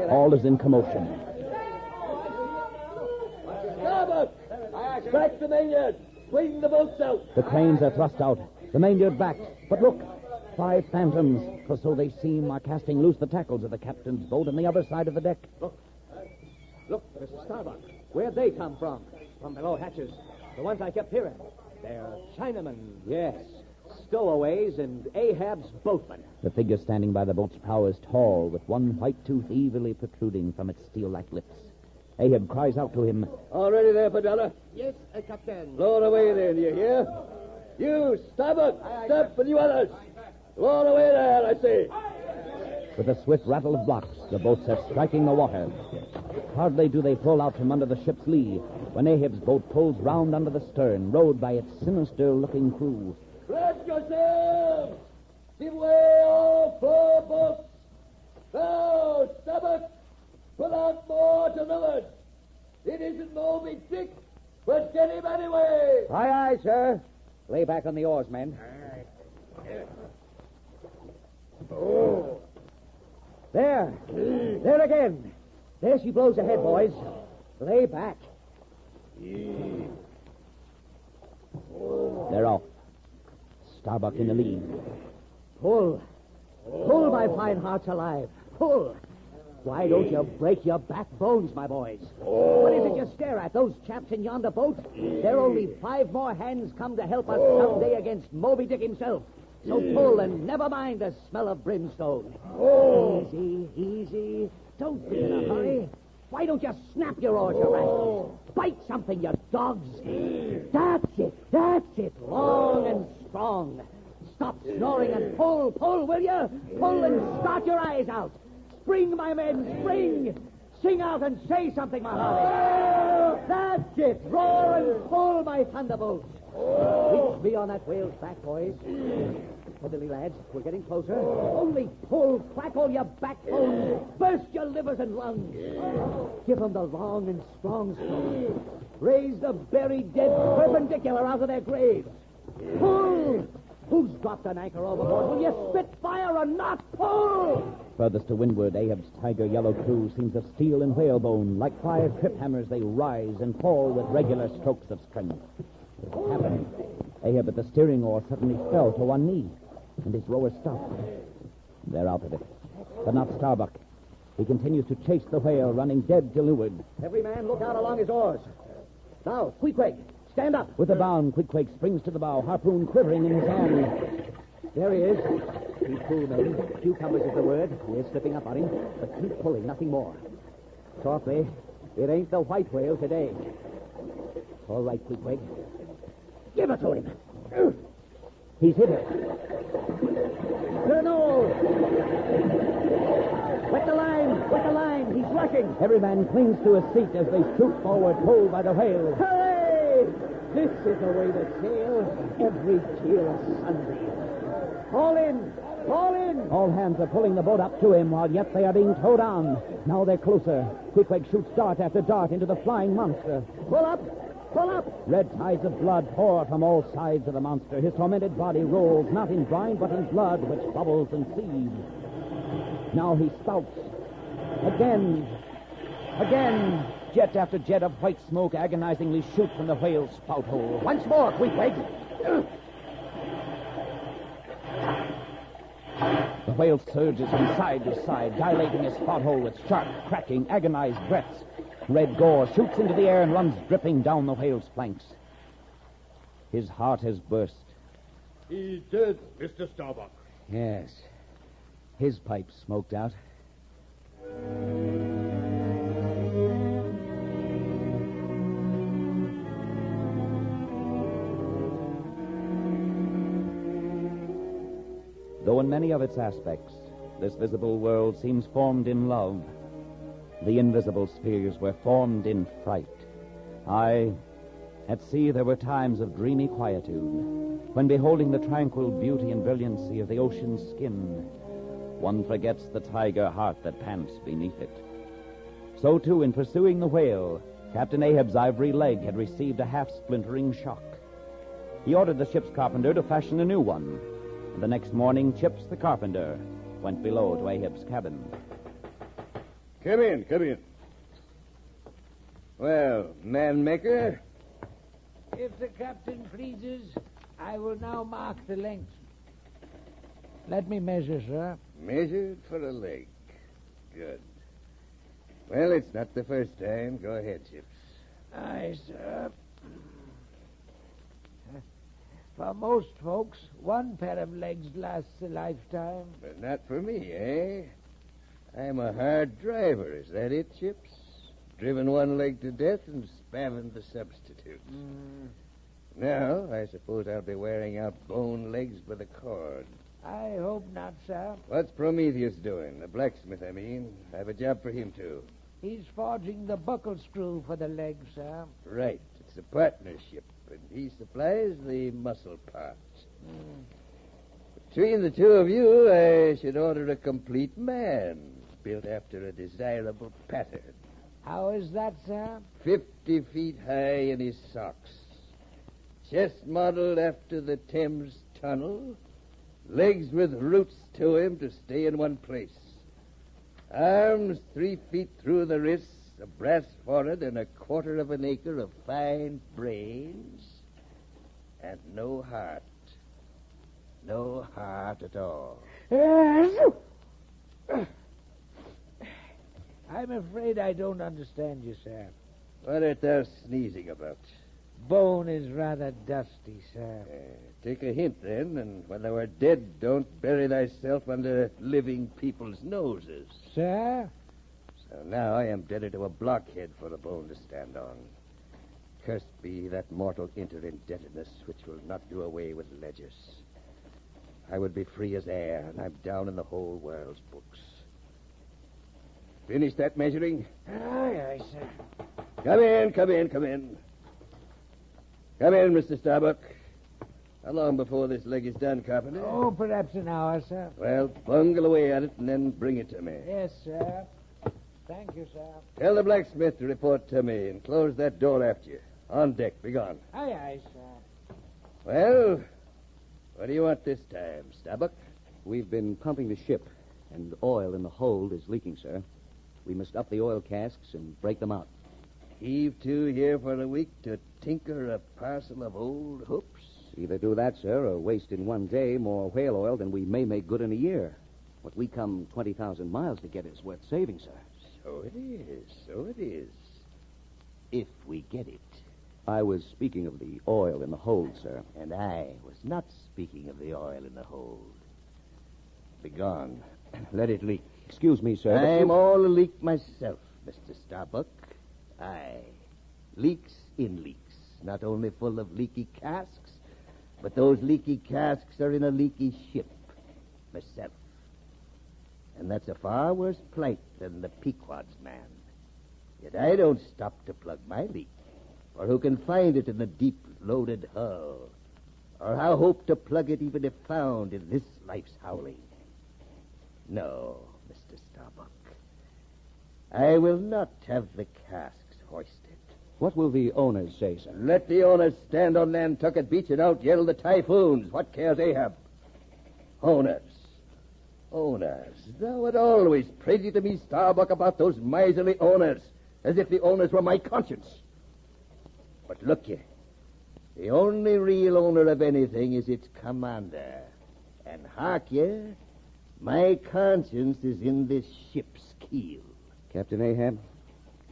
All is in commotion. Starbuck! Strike the mainyard! Swing the boats out! The cranes are thrust out. The mainyard backed. But look, 5 phantoms, for so they seem, are casting loose the tackles of the captain's boat on the other side of the deck. Look, Mr. Starbuck. Where'd they come from? From below hatches. The ones I kept hearing. They're Chinamen. Yes. Stowaways and Ahab's boatmen. The figure standing by the boat's prow is tall, with one white tooth evilly protruding from its steel-like lips. Ahab cries out to him. All ready there, Padella? Yes, Captain. Lower away there, do you hear? You, Starbuck! Stop, and you others! Lower away there, I say! With a swift rattle of blocks, the boats are striking the water. Hardly do they pull out from under the ship's lee when Ahab's boat pulls round under the stern, rowed by its sinister-looking crew. Spread yourselves! Give way all 4 boats! Now, Starbuck! Pull out more to leeward! It isn't Moby Dick, but get him anyway! Aye, aye, sir. Lay back on the oars, men. Oh! There. There again. There she blows ahead, boys. Lay back. They're off. Starbuck in the lead. Pull. Pull, my fine hearts alive. Pull. Why don't you break your backbones, my boys? What is it you stare at? Those chaps in yonder boat? There are only 5 more hands come to help us someday against Moby Dick himself. So pull and never mind the smell of brimstone. Easy, easy. Don't be in a hurry. Why don't you snap your oars, you rascals? Bite something, you dogs. That's it, that's it. Long and strong. Stop snoring and pull, will you? Pull and start your eyes out. Spring, my men, spring! Sing out and say something, my hearty. That's it. Roar and pull, my thunderbolts. Reach me on that whale's back, boys. Steadily, lads. We're getting closer. Only pull, crack all your backbones, burst your livers and lungs. Give them the long and strong stroke. Raise the buried dead perpendicular out of their graves. Pull! Who's dropped an anchor overboard? Will you spit fire or not? Pull! Furthest to windward, Ahab's tiger yellow crew seems of steel and whalebone. Like 5 trip hammers, they rise and fall with regular strokes of strength. It happened. Ahab at the steering oar suddenly fell to one knee, and his rowers stopped. They're out of it. But not Starbuck. He continues to chase the whale, running dead to leeward. Every man look out along his oars. Now, Queequeg, stand up. With a bound, Queequeg springs to the bow, harpoon quivering in his hand. There he is. Keep cool, men. Cucumbers is the word. We're slipping up on him, but keep pulling, nothing more. Softly. It ain't the white whale today. All right, Queequeg. Give it to him. He's hit it. No! Wet the line! Wet the line! He's rushing! Every man clings to his seat as they shoot forward, pulled by the whale. Hooray! This is the way to sail every cheerless Sunday. Haul in! Haul in! All hands are pulling the boat up to him, while yet they are being towed on. Now they're closer. Queequeg shoots dart after dart into the flying monster. Pull up! Pull up! Red tides of blood pour from all sides of the monster. His tormented body rolls, not in brine, but in blood, which bubbles and seethes. Now he spouts. Again. Again. Jet after jet of white smoke agonizingly shoot from the whale's spout hole. Once more, Queequeg. The whale surges from side to side, dilating his spout hole with sharp, cracking, agonized breaths. Red gore shoots into the air and runs dripping down the whale's flanks. His heart has burst. He's dead, Mr. Starbuck. Yes. His pipe smoked out. Though in many of its aspects, this visible world seems formed in love, the invisible spheres were formed in fright. Aye, at sea there were times of dreamy quietude, when beholding the tranquil beauty and brilliancy of the ocean's skin, one forgets the tiger heart that pants beneath it. So, too, in pursuing the whale, Captain Ahab's ivory leg had received a half-splintering shock. He ordered the ship's carpenter to fashion a new one, and the next morning Chips the carpenter went below to Ahab's cabin. Come in, come in. Well, man maker, If the captain pleases, I will now mark the length. Let me measure, sir. measured for a leg. Good. Well, it's not the first time. Go ahead, Chips. Aye, sir. For most folks, one pair of legs lasts a lifetime. But not for me, eh? I'm a hard driver. Is that it, Chips? Driven one leg to death and spamming the substitute. Now, I suppose I'll be wearing out bone legs by the cord. I hope not, sir. What's Prometheus doing? The blacksmith, I mean. I have a job for him, too. He's forging the buckle screw for the leg, sir. Right. It's a partnership, and he supplies the muscle parts. Between the two of you, I should order a complete man, built after a desirable pattern. How is that, sir? 50 feet high in his socks. Chest modeled after the Thames Tunnel. Legs with roots to him to stay in one place. Arms 3 feet through the wrists, a brass forehead, and 1/4 of an acre of fine brains. And no heart. No heart at all. I'm afraid I don't understand you, sir. What art thou sneezing about? Bone is rather dusty, sir. Take a hint, then, and when thou art dead, don't bury thyself under living people's noses. Sir? So now I am debtor to a blockhead for a bone to stand on. Cursed be that mortal interindebtedness which will not do away with ledgers. I would be free as air, and I'm down in the whole world's books. Finish that measuring? Aye, sir. Come in, come in, come in. Come in, Mr. Starbuck. How long before this leg is done, Carpenter? Oh, perhaps an hour, sir. Well, bungle away at it and then bring it to me. Yes, sir. Thank you, sir. Tell the blacksmith to report to me and close that door after you. On deck, be gone. Aye, sir. Well, what do you want this time, Starbuck? We've been pumping the ship, and oil in the hold is leaking, sir. We must up the oil casks and break them out. Heave to here for a week to tinker a parcel of old hoops? Either do that, sir, or waste in one day more whale oil than we may make good in a year. What we come 20,000 miles to get is worth saving, sir. So it is, so it is. If we get it. I was speaking of the oil in the hold, sir. And I was not speaking of the oil in the hold. Be gone. Let it leak. Excuse me, sir. I'm all a leak myself, Mr. Starbuck. Aye. Leaks in leaks. Not only full of leaky casks, but those leaky casks are in a leaky ship. Myself. And that's a far worse plight than the Pequod's man. Yet I don't stop to plug my leak. For who can find it in the deep loaded hull? Or how hope to plug it even if found in this life's howling? No, Mr. Starbuck. I will not have the casks hoisted. What will the owners say, sir? Let the owners stand on Nantucket Beach and out yell the typhoons. What cares Ahab? Owners. Owners. Thou art always prating to me, Starbuck, about those miserly owners, as if the owners were my conscience. But look ye, the only real owner of anything is its commander. And hark ye, my conscience is in this ship's keel. Captain Ahab,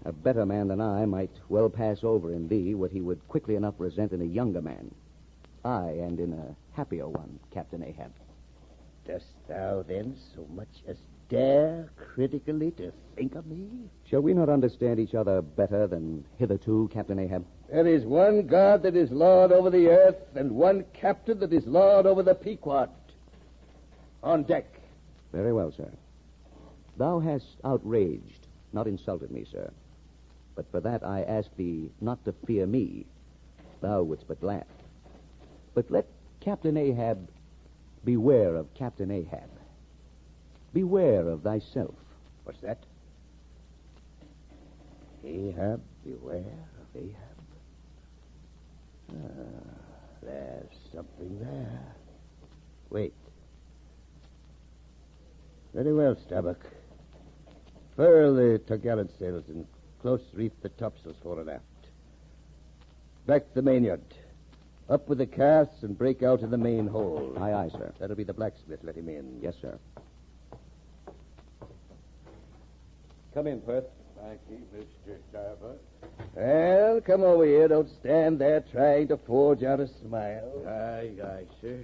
a better man than I might well pass over in thee what he would quickly enough resent in a younger man. Aye, and in a happier one, Captain Ahab. Dost thou then so much as dare critically to think of me? Shall we not understand each other better than hitherto, Captain Ahab? There is one God that is Lord over the earth, and one captain that is Lord over the Pequod. On deck. Very well, sir. Thou hast outraged, not insulted me, sir. But for that I ask thee not to fear me. Thou wouldst but laugh. But let Captain Ahab beware of Captain Ahab. Beware of thyself. What's that? Ahab, beware of Ahab. There's something there. Wait. Very well, Starbuck. Furl the topgallant sails and close reef the topsails fore and aft. Back the mainyard. Up with the casts and break out in the main hold. Aye, aye, sir. That'll be the blacksmith. Let him in. Yes, sir. Come in, Perth. Thank you, Mr. Starbuck. Well, come over here. Don't stand there trying to forge out a smile. Aye, aye, sir.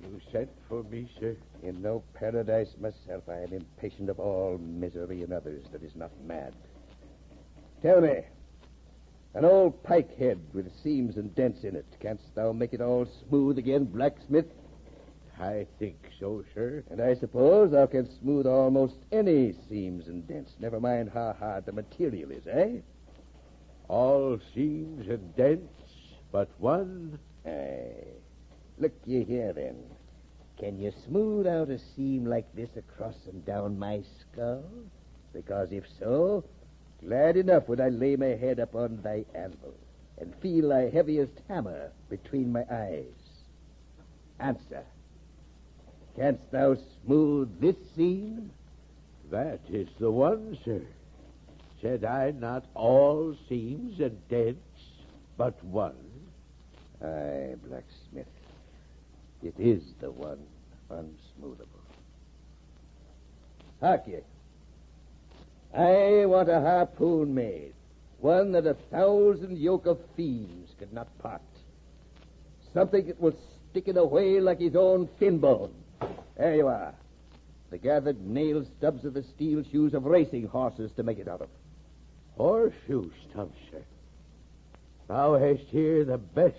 You sent for me, sir? In no paradise myself, I am impatient of all misery in others that is not mad. Tell me, an old pike head with seams and dents in it, canst thou make it all smooth again, blacksmith? I think so, sir. And I suppose thou canst smooth almost any seams and dents, never mind how hard the material is, eh? All seams and dents but one? Aye. Look ye here, then. Can you smooth out a seam like this across and down my skull? Because if so, glad enough would I lay my head upon thy anvil and feel thy heaviest hammer between my eyes. Answer. Canst thou smooth this seam? That is the one, sir. Said I not all seams and dents but one? Aye, blacksmith. It is the one unsmoothable. Hark ye. I want a harpoon made, one that 1,000 yoke of fiends could not part. Something that will stick in a whale like his own fin bone. There you are. The gathered nail stubs of the steel shoes of racing horses to make it out of. Horseshoe stubs, sir. Thou hast here the best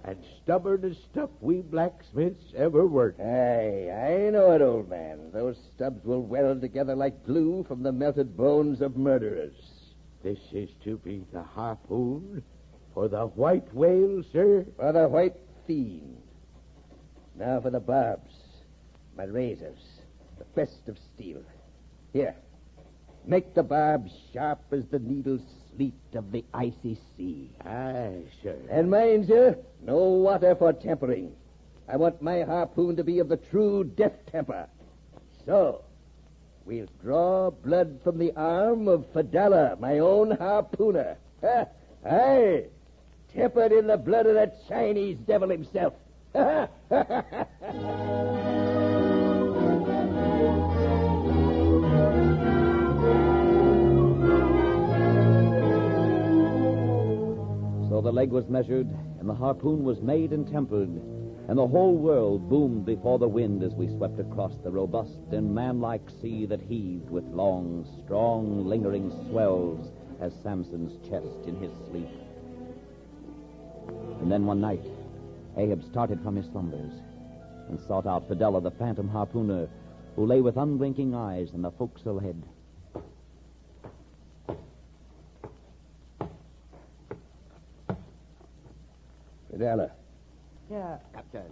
and stubbornest stuff we blacksmiths ever worked. Aye, I know it, old man. Those stubs will weld together like glue from the melted bones of murderers. This is to be the harpoon for the white whale, sir? For the white fiend. Now for the barbs, my razors, the best of steel. Here, make the barbs sharp as the needle sleet of the icy sea. Aye, sir. And mind you, no water for tempering. I want my harpoon to be of the true death temper. So, we'll draw blood from the arm of Fidela, my own harpooner. Aye, tempered in the blood of that Chinese devil himself. So the leg was measured, and the harpoon was made and tempered, and the whole world boomed before the wind as we swept across the robust and manlike sea that heaved with long, strong, lingering swells as Samson's chest in his sleep. And then one night, Ahab started from his slumbers and sought out Fidela, the phantom harpooner, who lay with unblinking eyes in the forecastle head. Fidela, Yeah, Captain.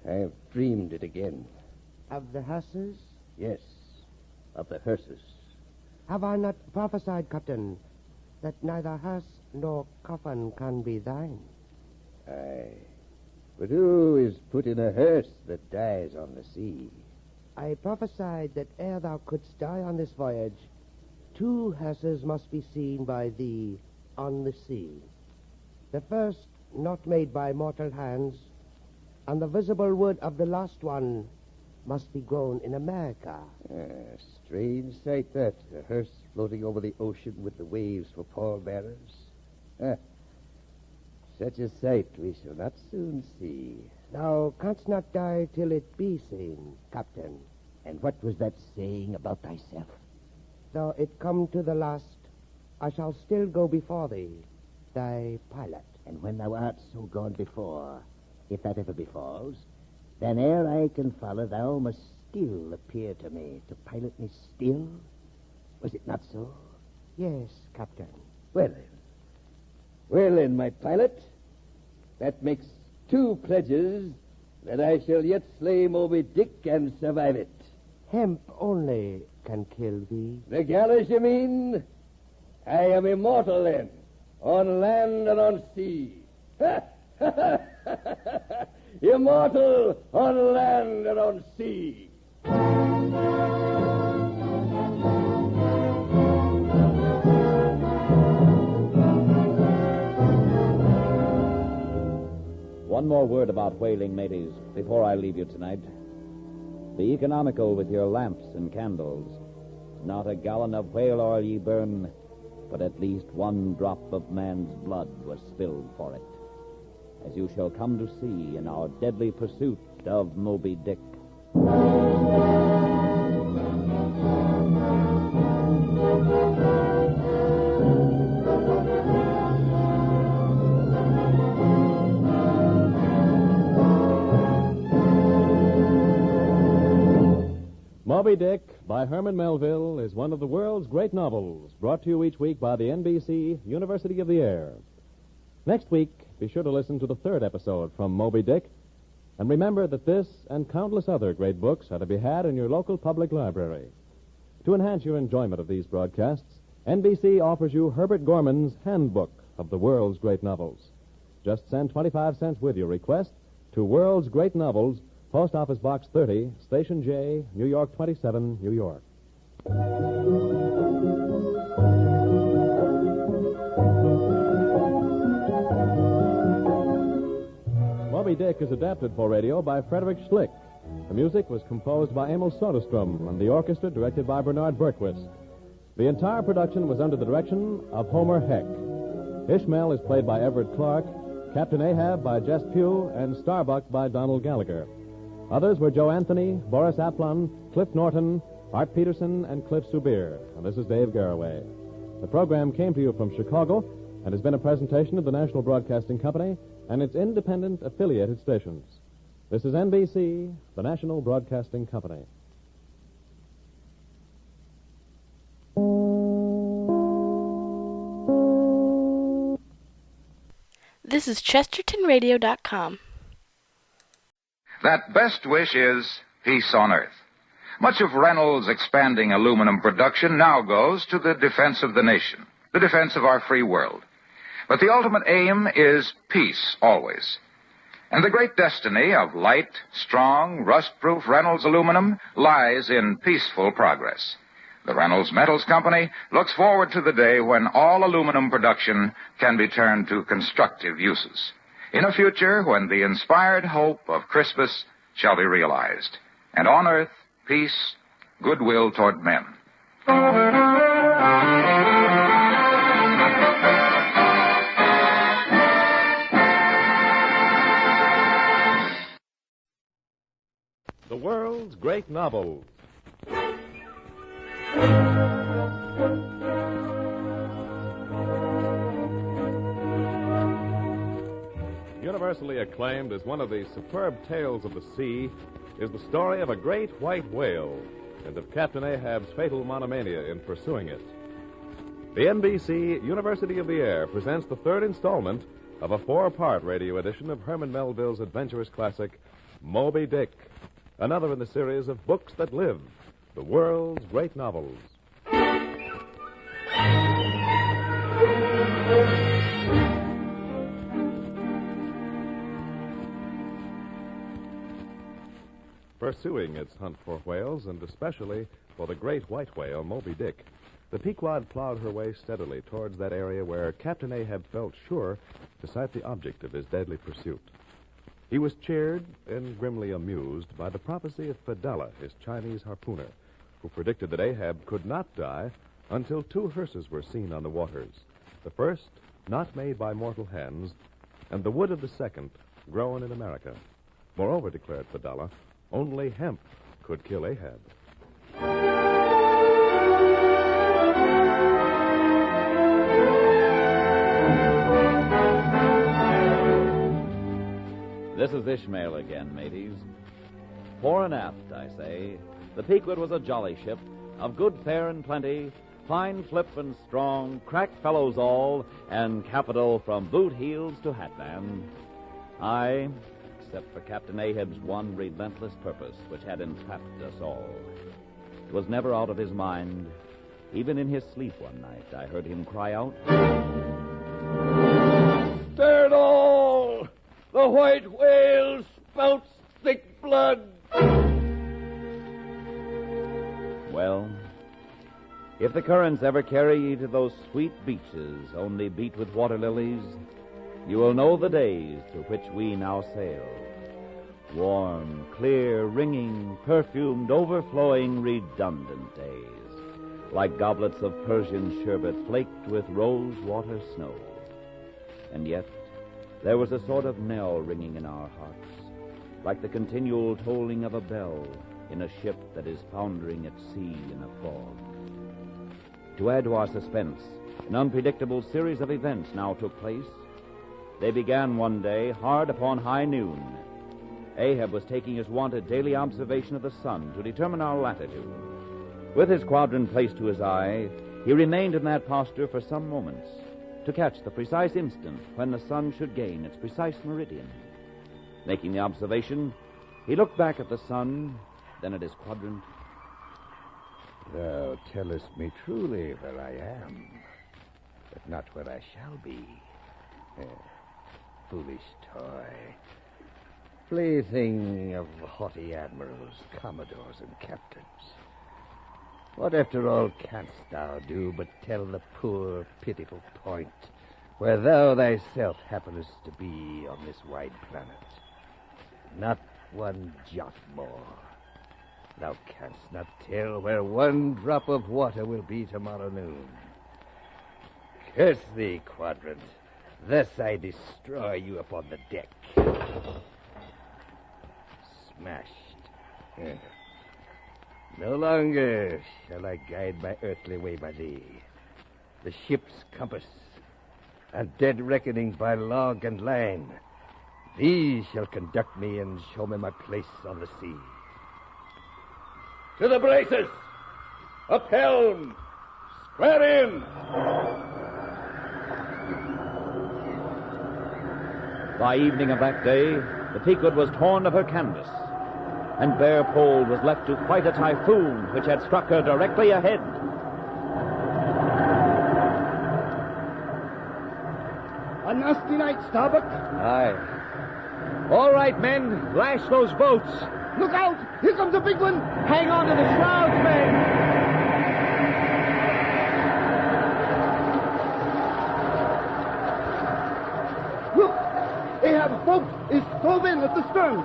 I have dreamed it again. Of the hearses? Yes, of the hearses. Have I not prophesied, Captain, that neither hearse nor coffin can be thine? Aye. But who is put in a hearse that dies on the sea? I prophesied that ere thou couldst die on this voyage, 2 hearses must be seen by thee on the sea. The first not made by mortal hands, and the visible wood of the last one must be grown in America. Strange sight that, a hearse floating over the ocean with the waves for pallbearers. Such a sight we shall not soon see. Thou canst not die till it be seen, Captain. And what was that saying about thyself? Though it come to the last, I shall still go before thee, thy pilot. And when thou art so gone before, if that ever befalls, then ere I can follow, thou must still appear to me, to pilot me still? Was it not so? Yes, Captain. Well, then, my pilot, that makes 2 pledges that I shall yet slay Moby Dick and survive it. Hemp only can kill thee. The gallows, you mean? I am immortal, then, on land and on sea. Immortal on land and on sea. One more word about whaling, mateys, before I leave you tonight. Be economical with your lamps and candles. Not a gallon of whale oil ye burn, but at least one drop of man's blood was spilled for it, as you shall come to see in our deadly pursuit of Moby Dick. Moby Dick by Herman Melville is one of the world's great novels, brought to you each week by the NBC University of the Air. Next week, be sure to listen to the third episode from Moby Dick, and remember that this and countless other great books are to be had in your local public library. To enhance your enjoyment of these broadcasts, NBC offers you Herbert Gorman's Handbook of the World's Great Novels. Just send 25 cents with your request to World's Great Novels, Post Office Box 30, Station J, New York 27, New York. Moby Dick is adapted for radio by Frederick Schlick. The music was composed by Emil Soderstrom and the orchestra directed by Bernard Berquist. The entire production was under the direction of Homer Heck. Ishmael is played by Everett Clark, Captain Ahab by Jess Pugh, and Starbuck by Donald Gallagher. Others were Joe Anthony, Boris Aplon, Cliff Norton, Art Peterson, and Cliff Subir. And this is Dave Garraway. The program came to you from Chicago and has been a presentation of the National Broadcasting Company and its independent affiliated stations. This is NBC, the National Broadcasting Company. This is ChestertonRadio.com. That best wish is peace on earth. Much of Reynolds' expanding aluminum production now goes to the defense of the nation, the defense of our free world. But the ultimate aim is peace, always. And the great destiny of light, strong, rust-proof Reynolds aluminum lies in peaceful progress. The Reynolds Metals Company looks forward to the day when all aluminum production can be turned to constructive uses. In a future when the inspired hope of Christmas shall be realized, and on earth, peace, goodwill toward men. The world's great novels. Universally acclaimed as one of the superb tales of the sea is the story of a great white whale and of Captain Ahab's fatal monomania in pursuing it. The NBC University of the Air presents the third installment of a 4-part radio edition of Herman Melville's adventurous classic, Moby Dick, another in the series of books that live, the world's great novels. Pursuing its hunt for whales, and especially for the great white whale, Moby Dick, the Pequod plowed her way steadily towards that area where Captain Ahab felt sure to sight the object of his deadly pursuit. He was cheered and grimly amused by the prophecy of Fadella, his Chinese harpooner, who predicted that Ahab could not die until 2 hearses were seen on the waters, the first not made by mortal hands, and the wood of the second grown in America. Moreover, declared Fadella, only hemp could kill Ahab. This is Ishmael again, mateys. Fore and aft, I say, the Pequod was a jolly ship, of good fare and plenty, fine flip and strong, crack fellows all, and capital from boot heels to hatband. Aye, except for Captain Ahab's one relentless purpose, which had entrapped us all. It was never out of his mind. Even in his sleep one night, I heard him cry out, "Stern all! The white whale spouts thick blood!" Well, if the currents ever carry ye to those sweet beaches only beat with water lilies, you will know the days through which we now sail. Warm, clear, ringing, perfumed, overflowing, redundant days, like goblets of Persian sherbet flaked with rose-water snow. And yet, there was a sort of knell ringing in our hearts, like the continual tolling of a bell in a ship that is foundering at sea in a fog. To add to our suspense, an unpredictable series of events now took place. They began one day, hard upon high noon. Ahab was taking his wonted daily observation of the sun to determine our latitude. With his quadrant placed to his eye, he remained in that posture for some moments to catch the precise instant when the sun should gain its precise meridian. Making the observation, he looked back at the sun, then at his quadrant. Thou tellest me truly where I am, but not where I shall be. Foolish toy. Plaything of haughty admirals, commodores, and captains. What, after all, canst thou do but tell the poor, pitiful point where thou thyself happenest to be on this wide planet? Not one jot more. Thou canst not tell where one drop of water will be tomorrow noon. Curse thee, Quadrant. Thus I destroy you upon the deck. Smashed. No longer shall I guide my earthly way by thee. The ship's compass, and dead reckoning by log and line, these shall conduct me and show me my place on the sea. To the braces! Up helm! Square in! By evening of that day, the Pequod was torn of her canvas, and bare pole was left to fight a typhoon which had struck her directly ahead. A nasty night, Starbuck. Aye. All right, men, lash those boats. Look out! Here comes a big one! Hang on to the shrouds, men! Look! Ahab's boat is stove in at the stern.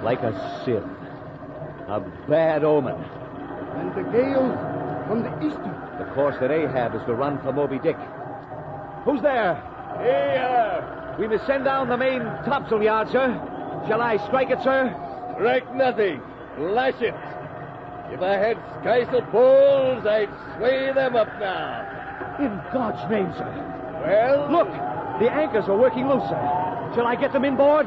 Like a sieve. A bad omen. And the gale's from the eastern. The course that Ahab is to run for Moby Dick. Who's there? Ahab! We must send down the main topsail yard, sir. Shall I strike it, sir? Strike nothing. Lash it. If I had skysail poles, I'd sway them up now. In God's name, sir. Well? Look, the anchors are working loose, sir. Shall I get them inboard?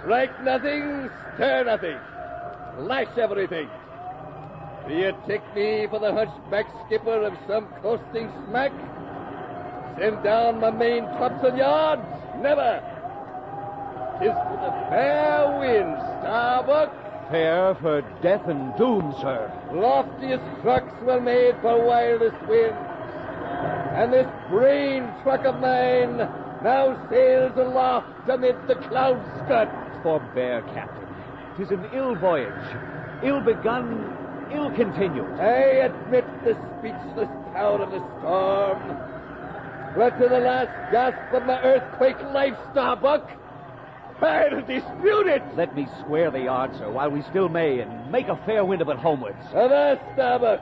Strike nothing, stir nothing. Lash everything. Do you take me for the hunchback skipper of some coasting smack? Send down my main topsail yards? Never. 'Tis for the fair wind, Starbuck. Fair for death and doom, sir. Loftiest trucks were made for wildest winds. And this brain truck of mine now sails aloft amid the cloud scud. Forbear, Captain. 'Tis an ill voyage. Ill begun, ill continued. I admit the speechless power of the storm. But to the last gasp of my earthquake life, Starbuck, I'll dispute it. Let me square the yard, sir, while we still may, and make a fair wind of it homewards. Avast, Starbuck.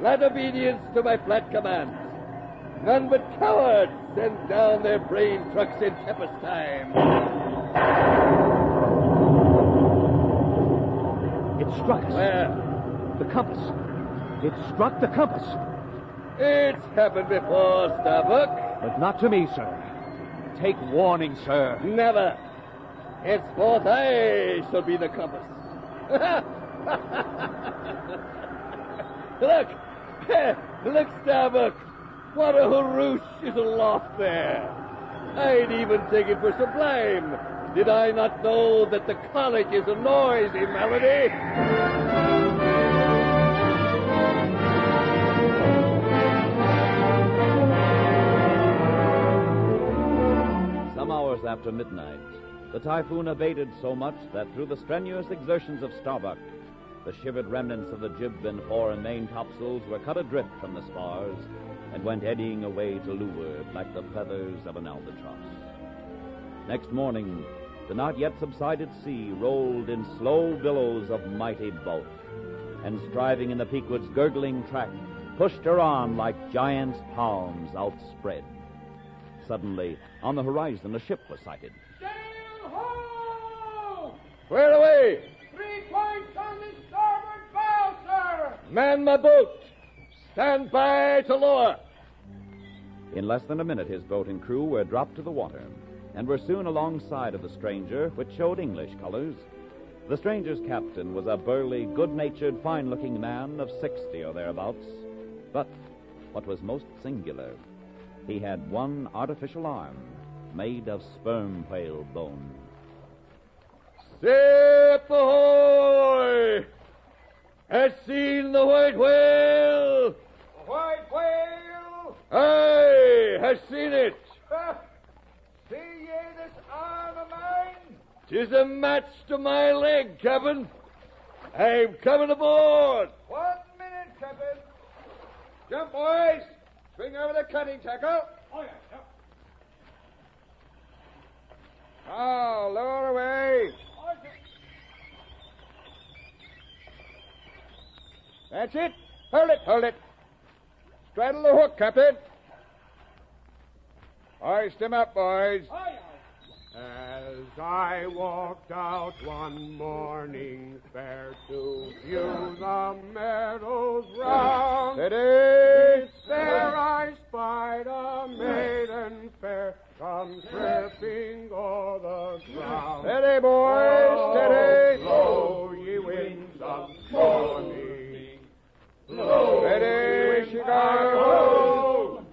Let obedience to my flat command. None but cowards send down their brain trucks in tempest time. It struck us. Where? The compass. It struck the compass. It's happened before, Starbuck. But not to me, sir. Take warning, sir. Never. Henceforth I shall be the compass. Look! Look, Starbuck! What a hooroosh is aloft there! I'd even take it for sublime, did I not know that the college is a noisy melody. Some hours after midnight, the typhoon abated so much that through the strenuous exertions of Starbuck, the shivered remnants of the jib and fore and main topsails were cut adrift from the spars and went eddying away to leeward like the feathers of an albatross. Next morning, the not yet subsided sea rolled in slow billows of mighty bulk, and striving in the Pequod's gurgling track, pushed her on like giants' palms outspread. Suddenly, on the horizon, a ship was sighted. Sail ho! Where away? 3 points on the starboard bow, sir. Man my boat. Stand by to lower. In less than a minute, his boat and crew were dropped to the water, and were soon alongside of the stranger, which showed English colors. The stranger's captain was a burly, good-natured, fine-looking man of 60 or thereabouts. But what was most singular, he had one artificial arm made of sperm whale bone. Ship ahoy! Has seen the white whale. White whale. Aye, has seen it. See ye this arm of mine? 'Tis a match to my leg, Captain. I'm coming aboard. 1 minute, Captain. Jump, boys. Swing over the cutting tackle. Oh, yeah. Now, lower away. That's it. Hold it. Straddle the hook, Captain. Hoist him up, boys. As I walked out one morning fair to view the meadows round, Steady. there I spied a maiden fair come tripping o'er the ground. Steady, boys, steady. Blow, ye winds of morning. Blow, Steady, she goes.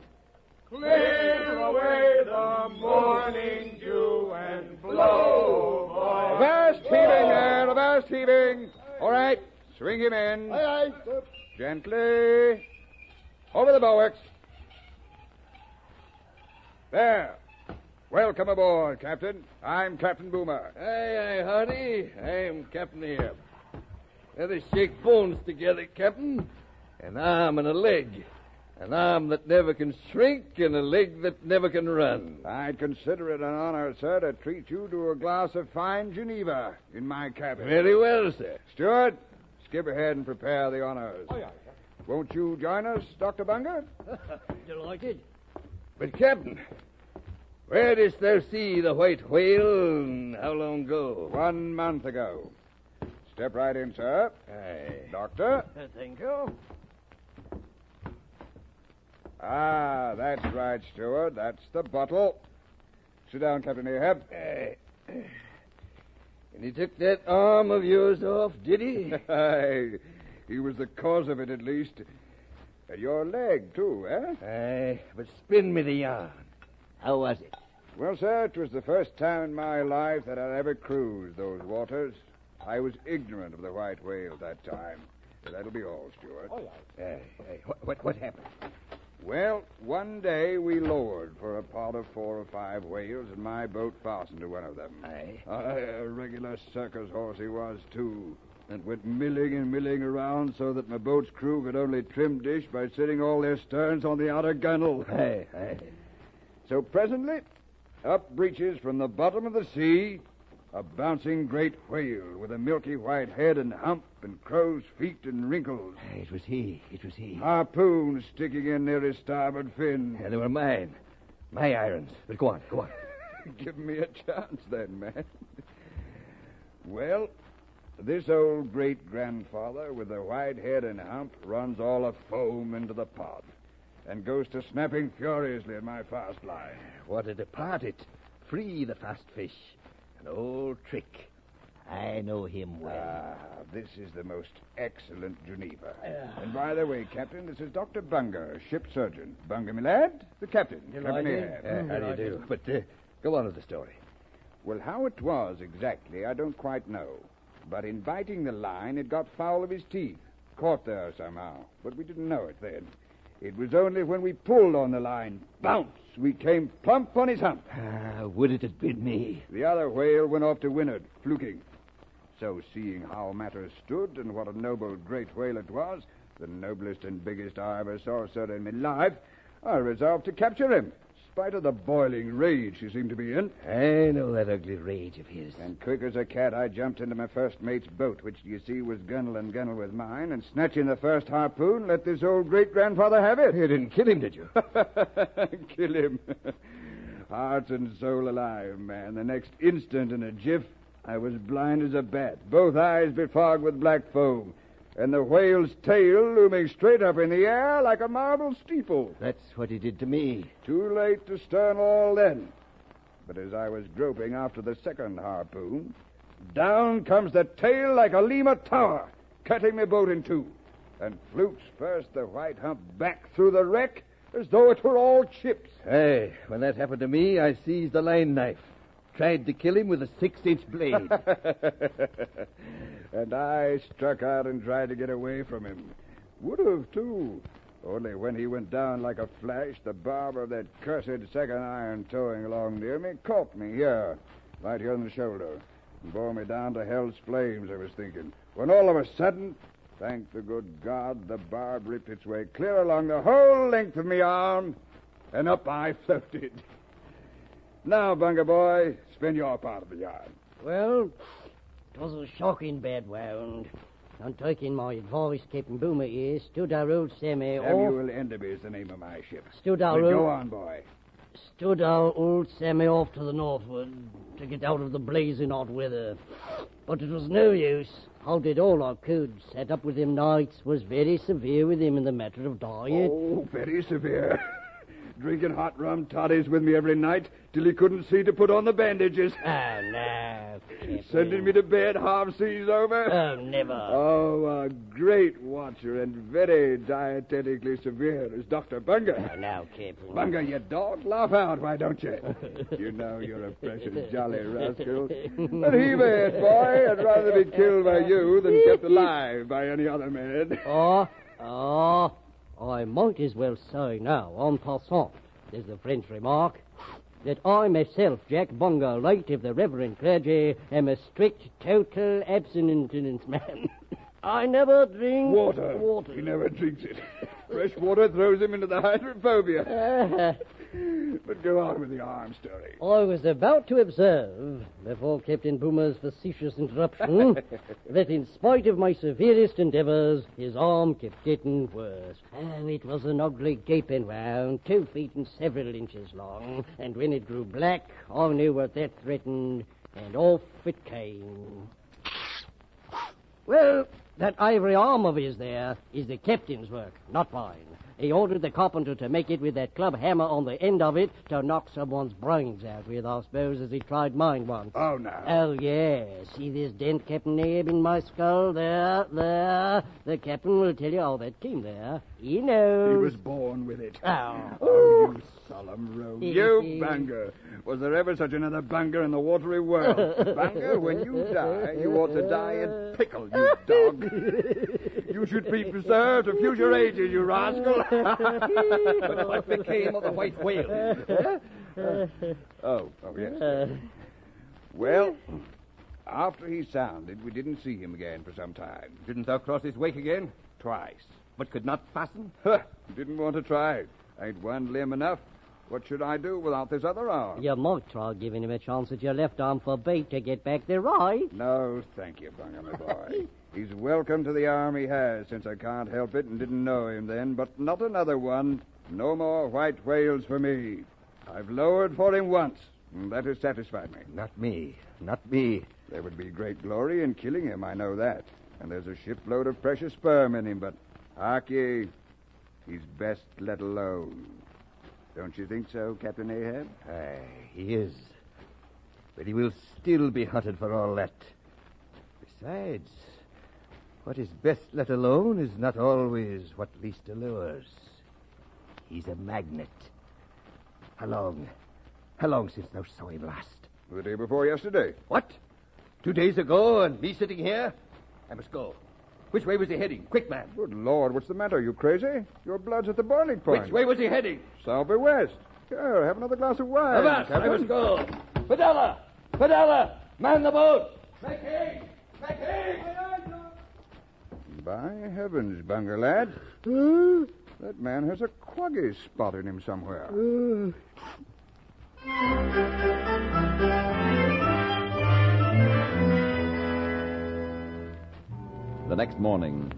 Clear away the morning dew and blow, boys. Avast heaving, man, avast heaving. All right, swing him in. Aye. Gently. Over the bulwarks. There. Welcome aboard, Captain. I'm Captain Boomer. Aye, Hardy. I'm Captain Ahab. Let us shake bones together, Captain. An arm and a leg. An arm that never can shrink and a leg that never can run. I'd consider it an honor, sir, to treat you to a glass of fine Geneva in my cabin. Very well, sir. Steward, skip ahead and prepare the honors. Oh, yeah. Won't you join us, Dr. Bunger? Delighted. But, Captain, where didst thou see the white whale and how long ago? 1 month ago. Step right in, sir. Aye. Doctor. Thank you. Ah, that's right, Steward. That's the bottle. Sit down, Captain Ahab. And he took that arm of yours off, did he? Aye, he was the cause of it, at least. And your leg, too, eh? Aye, but spin me the yarn. How was it? Well, sir, it was the first time in my life that I'd ever cruised those waters. I was ignorant of the white whale at that time. But that'll be all, Steward. Oh, yeah. What happened? Well, one day we lowered for a pot of 4 or 5 whales, and my boat fastened to one of them. Aye. A regular circus horse he was, too, and went milling and milling around so that my boat's crew could only trim dish by sitting all their sterns on the outer gunwale. Aye. So presently, up breaches from the bottom of the sea a bouncing great whale with a milky white head and hump and crow's feet and wrinkles. It was he. Harpoon sticking in near his starboard fin. Yeah, they were mine. My irons. But go on. Give me a chance then, man. Well, this old great-grandfather with the white head and hump runs all a foam into the pot and goes to snapping furiously at my fast line. What a departed. Free the fast fish. An old trick. I know him well. This is the most excellent Geneva. And by the way, Captain, this is Dr. Bunger, ship surgeon. Bunger, my lad, the captain. Captain Ahab. How do you do? But go on with the story. Well, how it was exactly, I don't quite know. But in biting the line, it got foul of his teeth. Caught there somehow. But we didn't know it then. It was only when we pulled on the line, bounce, we came plump on his hump. Would it have been me? The other whale went off to windward, fluking. So, seeing how matters stood and what a noble great whale it was, the noblest and biggest I ever saw, sir, in my life, I resolved to capture him. spite of the boiling rage she seemed to be in. I know that ugly rage of his. And quick as a cat, I jumped into my first mate's boat, which, you see, was gunwale and gunwale with mine, and snatching the first harpoon, let this old great-grandfather have it. You didn't kill him, did you? Kill him. Heart and soul alive, man. The next instant, in a jiff, I was blind as a bat, both eyes befogged with black foam, and the whale's tail looming straight up in the air like a marble steeple. That's what he did to me. Too late to stern all then. But as I was groping after the second harpoon, down comes the tail like a Lima tower, cutting my boat in two, and flukes first the white hump back through the wreck as though it were all chips. Hey, when that happened to me, I seized a line knife. Tried to kill him with a 6-inch blade. And I struck out and tried to get away from him. Would have, too. Only when he went down like a flash, the barb of that cursed second iron towing along near me caught me here, right here on the shoulder, and bore me down to hell's flames, I was thinking. When all of a sudden, thank the good God, the barb ripped its way clear along the whole length of me arm, and up I floated. Now, Bunga boy, spin your part of the yarn. Well, 'twas a shocking bad wound. On taking my advice, Captain Boomer here stood our old Sammy off. Samuel Enderby is the name of my ship. Stood our But old... go on, boy. Stood our old Sammy off to the northward to get out of the blazing hot weather. But it was no use. I did all I could. Sat up with him nights. Was very severe with him in the matter of diet. Oh, very severe. Drinking hot rum toddies with me every night till he couldn't see to put on the bandages. Oh, no. Sending me to bed half seas over. Oh, never. Oh, a great watcher and very dietetically severe is Dr. Bunga. Oh, now, Captain. Bunga, you dog, laugh out, why don't you? You know you're a precious jolly rascal. But heave ahead, boy. I'd rather be killed by you than kept alive by any other man. I might as well say now, en passant, as the French remark, that I myself, Jack Bunga, late of the Reverend Clergy, am a strict, total abstinence man. I never drink water. He never drinks it. Fresh water throws him into the hydrophobia. But go on with the arm story. I was about to observe, before Captain Boomer's facetious interruption, that in spite of my severest endeavors, his arm kept getting worse. And it was an ugly gaping wound, 2 feet and several inches long, and when it grew black, I knew what that threatened, and off it came. Well, that ivory arm of his there is the captain's work, not mine. He ordered the carpenter to make it with that club hammer on the end of it to knock someone's brains out with, I suppose, as he tried mine once. Oh, no. Oh, yeah. See this dent, Captain Ahab, in my skull? There. The captain will tell you how that came there. He knows. He was born with it. Oh. Oh, you solemn rogue. You, Bunga. Was there ever such another Bunga in the watery world? Bunga, when you die, you ought to die in pickle, you dog. You should be preserved to future ages, you rascal. But what became of the white whale? Oh, yes. Well, after he sounded, we didn't see him again for some time. Didn't thou cross his wake again? Twice. But could not fasten? Didn't want to try. Ain't one limb enough. What should I do without this other arm? You might try giving him a chance at your left arm for bait to get back the right. No, thank you, Bunga, my boy. He's welcome to the arm he has, since I can't help it and didn't know him then, but not another one. No more white whales for me. I've lowered for him once, and that has satisfied me. Not me. Not me. There would be great glory in killing him, I know that. And there's a shipload of precious sperm in him, but, hark ye, he's best let alone. Don't you think so, Captain Ahab? Aye, he is. But he will still be hunted for all that. Besides, what is best let alone is not always what least allures. He's a magnet. How long since thou saw him last? The day before yesterday. What? 2 days ago, and me sitting here? I must go. Which way was he heading? Quick, man. Good Lord, what's the matter? You crazy? Your blood's at the boiling point. Which way was he heading? South by west. Here, have another glass of wine. Avast, I must go. Fidella! Man the boat! Make haste! By heavens, Bunga lad. That man has a quaggy spot in him somewhere. The next morning,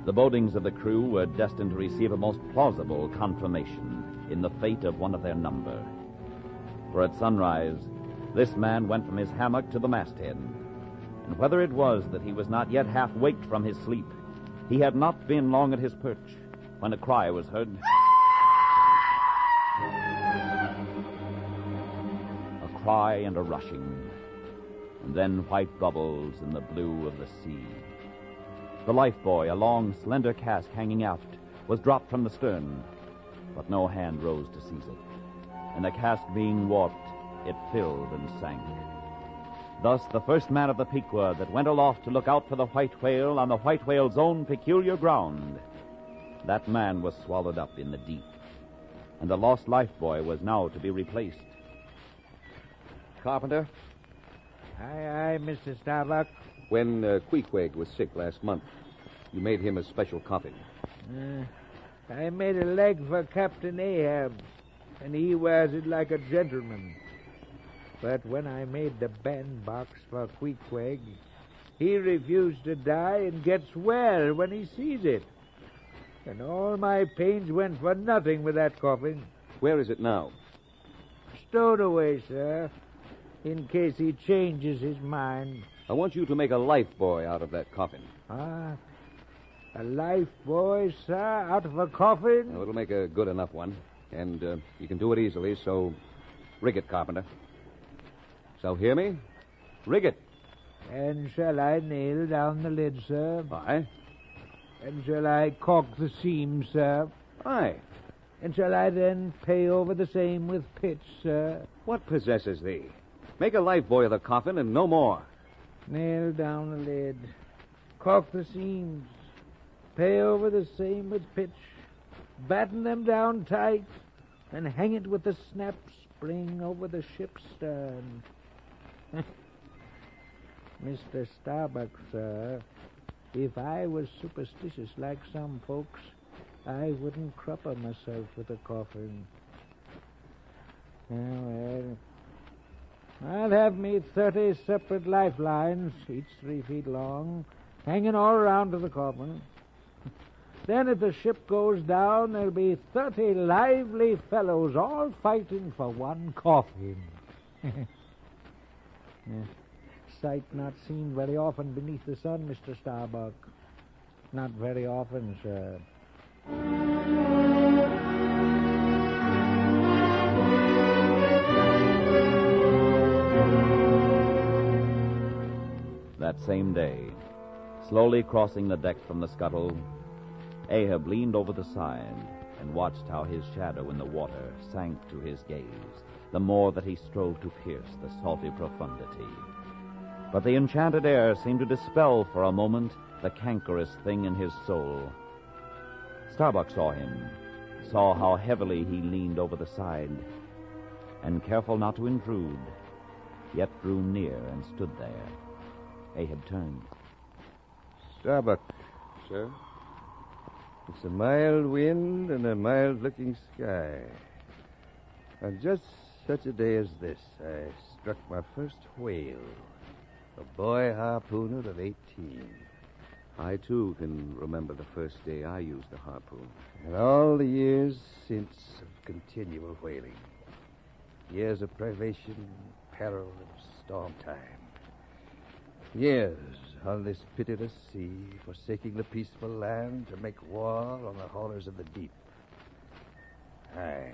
the bodings of the crew were destined to receive a most plausible confirmation in the fate of one of their number. For at sunrise, this man went from his hammock to the masthead. And whether it was that he was not yet half waked from his sleep, he had not been long at his perch when a cry was heard. A cry and a rushing, and then white bubbles in the blue of the sea. The lifebuoy, a long, slender cask hanging aft, was dropped from the stern, but no hand rose to seize it. And the cask being warped, it filled and sank. Thus, the first man of the Pequod that went aloft to look out for the white whale on the white whale's own peculiar ground, that man was swallowed up in the deep, and the lost lifebuoy was now to be replaced. Carpenter, Aye, Mr. Starbuck. when Queequeg was sick last month, you made him a special coffin. I made a leg for Captain Ahab, and he wears it like a gentleman. But when I made the bandbox for Queequeg, he refused to die and gets well when he sees it. And all my pains went for nothing with that coffin. Where is it now? Stowed away, sir, in case he changes his mind. I want you to make a lifebuoy out of that coffin. Ah, a life boy, sir, out of a coffin? Now, it'll make a good enough one, and you can do it easily, so rig it, Carpenter. So hear me? Rig it. And shall I nail down the lid, sir? Aye. And shall I caulk the seam, sir? Aye. And shall I then pay over the same with pitch, sir? What possesses thee? Make a lifebuoy of the coffin and no more. Nail down the lid. Caulk the seams. Pay over the same with pitch. Batten them down tight. And hang it with the snap spring over the ship's stern. Mr. Starbuck, sir, if I was superstitious like some folks, I wouldn't crupper myself with a coffin. Well, I'll have me 30 separate lifelines, each 3 feet long, hanging all around to the coffin. Then if the ship goes down, there'll be 30 lively fellows all fighting for one coffin. Sight not seen very often beneath the sun, Mr. Starbuck. Not very often, sir. That same day, slowly crossing the deck from the scuttle, Ahab leaned over the side and watched how his shadow in the water sank to his gaze, the more that he strove to pierce the salty profundity. But the enchanted air seemed to dispel for a moment the cankerous thing in his soul. Starbuck saw him, saw how heavily he leaned over the side, and careful not to intrude, yet drew near and stood there. Ahab turned. Starbuck. Sir? It's a mild wind and a mild-looking sky. On just such a day as this, I struck my first whale. A boy harpooner of 18. I, too, can remember the first day I used a harpoon. And all the years since of continual whaling. Years of privation, peril, and storm time. Years on this pitiless sea, forsaking the peaceful land to make war on the horrors of the deep. Aye.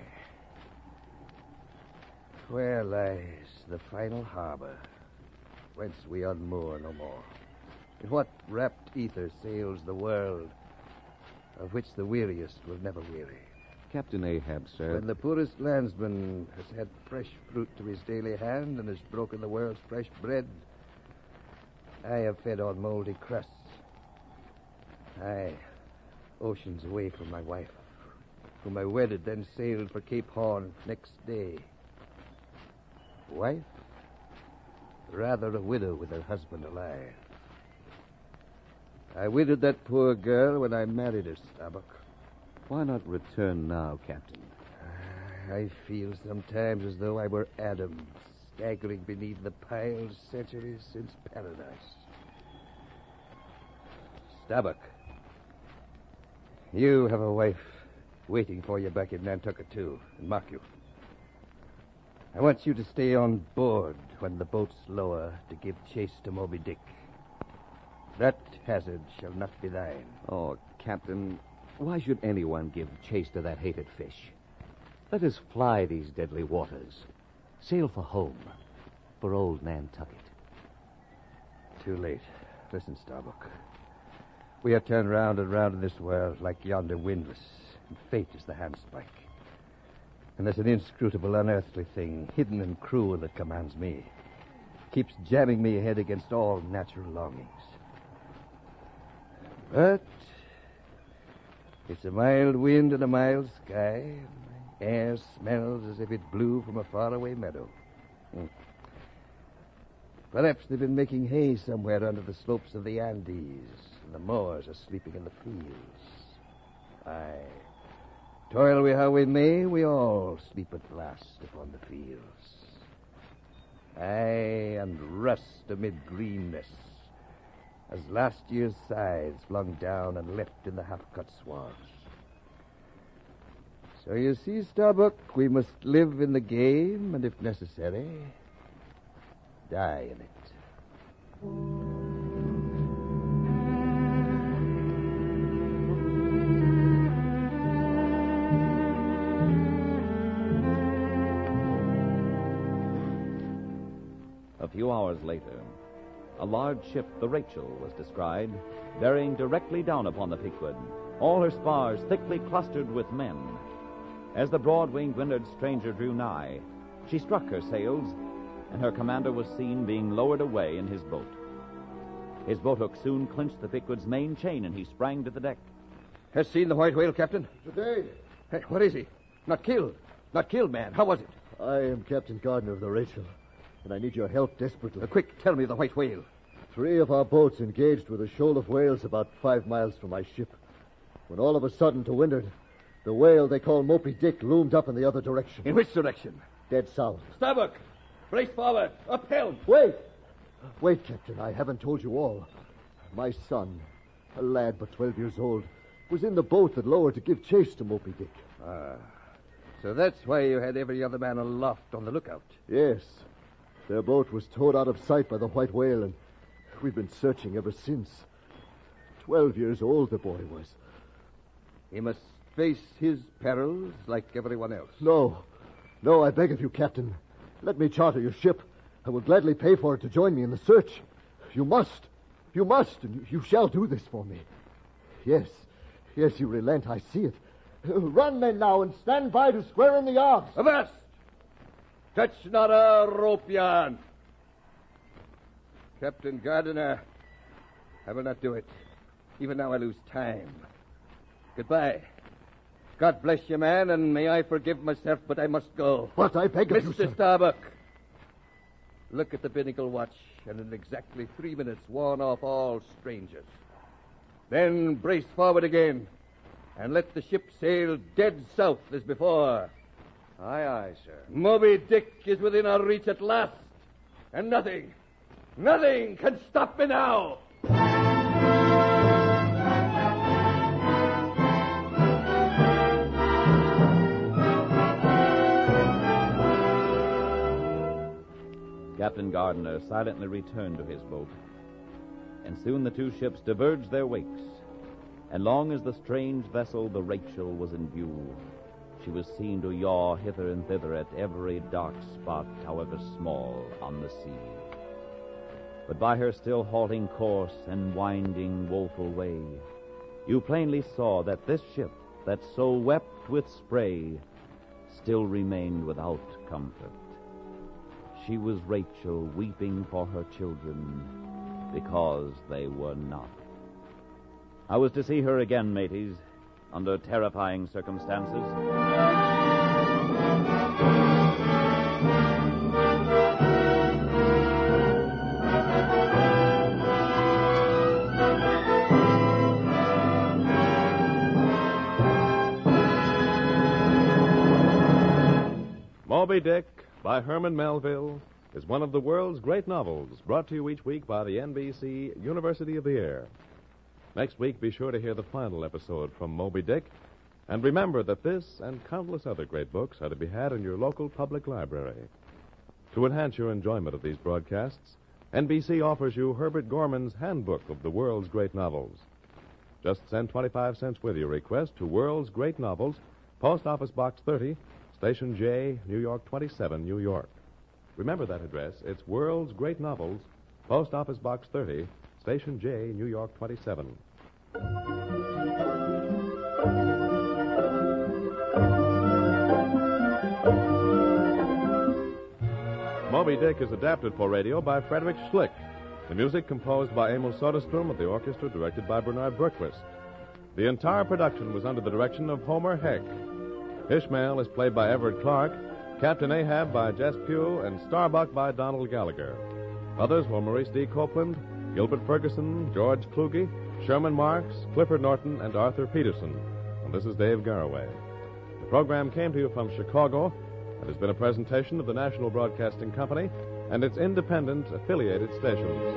Where lies the final harbor, whence we unmoor no more? In what rapt ether sails the world, of which the weariest will never weary? Captain Ahab, sir. When the poorest landsman has had fresh fruit to his daily hand and has broken the world's fresh bread, I have fed on moldy crusts. Aye, oceans away from my wife, whom I wedded, then sailed for Cape Horn next day. Wife? Rather a widow with her husband alive. I widowed that poor girl when I married her, Starbuck. Why not return now, Captain? I feel sometimes as though I were Adam, staggering beneath the piled centuries since paradise. Starbuck, you have a wife waiting for you back in Nantucket, too. And mark you, I want you to stay on board when the boats lower to give chase to Moby Dick. That hazard shall not be thine. Oh, Captain, why should anyone give chase to that hated fish? Let us fly these deadly waters. Sail for home, for old Nantucket. Too late. Listen, Starbuck. We are turned round and round in this world like yonder windlass, and fate is the handspike. And there's an inscrutable, unearthly thing, hidden and cruel, that commands me. Keeps jamming me ahead against all natural longings. But it's a mild wind and a mild sky. Air smells as if it blew from a faraway meadow. Perhaps they've been making hay somewhere under the slopes of the Andes, and the Moors are sleeping in the fields. Aye. Toil we how we may, we all sleep at last upon the fields. Aye, and rust amid greenness, as last year's scythes flung down and left in the half-cut swaths. So you see, Starbuck, we must live in the game, and if necessary, die in it. A few hours later, a large ship, the Rachel, was descried, bearing directly down upon the Pequod, all her spars thickly clustered with men. As the broad-winged windward stranger drew nigh, she struck her sails, and her commander was seen being lowered away in his boat. His boathook soon clinched the Pequod's main chain, and he sprang to the deck. Has seen the white whale, Captain? Today. Hey, what is he? Not killed. Not killed, man. How was it? I am Captain Gardner of the Rachel, and I need your help desperately. Quick, tell me the white whale. 3 of our boats engaged with a shoal of whales about 5 miles from my ship. When all of a sudden, to windward, the whale they call Moby Dick loomed up in the other direction. In which direction? Dead south. Starbuck! Brace forward! Up helm! Wait! Wait, Captain, I haven't told you all. My son, a lad but 12 years old, was in the boat that lowered to give chase to Moby Dick. Ah. So that's why you had every other man aloft on the lookout. Yes. Their boat was towed out of sight by the white whale, and we've been searching ever since. 12 years old the boy was. He must face his perils like everyone else. No, I beg of you, Captain. Let me charter your ship. I will gladly pay for it to join me in the search. You must, and you shall do this for me. Yes, you relent, I see it. Run, men, now, and stand by to square in the yards. Avast! Touch not a rope yarn. Captain Gardiner, I will not do it. Even now I lose time. Goodbye. God bless you, man, and may I forgive myself, but I must go. But I beg of you, sir. Mr. Starbuck, look at the binnacle watch, and in exactly 3 minutes warn off all strangers. Then brace forward again, and let the ship sail dead south as before. Aye, aye, sir. Moby Dick is within our reach at last, and nothing can stop me now. Captain Gardner silently returned to his boat, and soon the two ships diverged their wakes, and long as the strange vessel, the Rachel, was in view, she was seen to yaw hither and thither at every dark spot, however small, on the sea. But by her still halting course and winding woeful way, you plainly saw that this ship, that so wept with spray, still remained without comfort. She was Rachel weeping for her children because they were not. I was to see her again, mateys, under terrifying circumstances. Moby Dick by Herman Melville is one of the world's great novels, brought to you each week by the NBC University of the Air. Next week, be sure to hear the final episode from Moby Dick. And remember that this and countless other great books are to be had in your local public library. To enhance your enjoyment of these broadcasts, NBC offers you Herbert Gorman's Handbook of the World's Great Novels. Just send 25 cents with your request to World's Great Novels, Post Office Box 30, Station J, New York 27, New York. Remember that address. It's World's Great Novels, Post Office Box 30, Station J, New York 27. Moby Dick is adapted for radio by Frederick Schlick. The music composed by Emil Soderstrom of the orchestra, directed by Bernard Berquist. The entire production was under the direction of Homer Heck. Ishmael is played by Everett Clark, Captain Ahab by Jess Pugh, and Starbuck by Donald Gallagher. Others were Maurice D. Copeland, Gilbert Ferguson, George Kluge, Sherman Marks, Clifford Norton, and Arthur Peterson. And this is Dave Garraway. The program came to you from Chicago and has been a presentation of the National Broadcasting Company and its independent affiliated stations.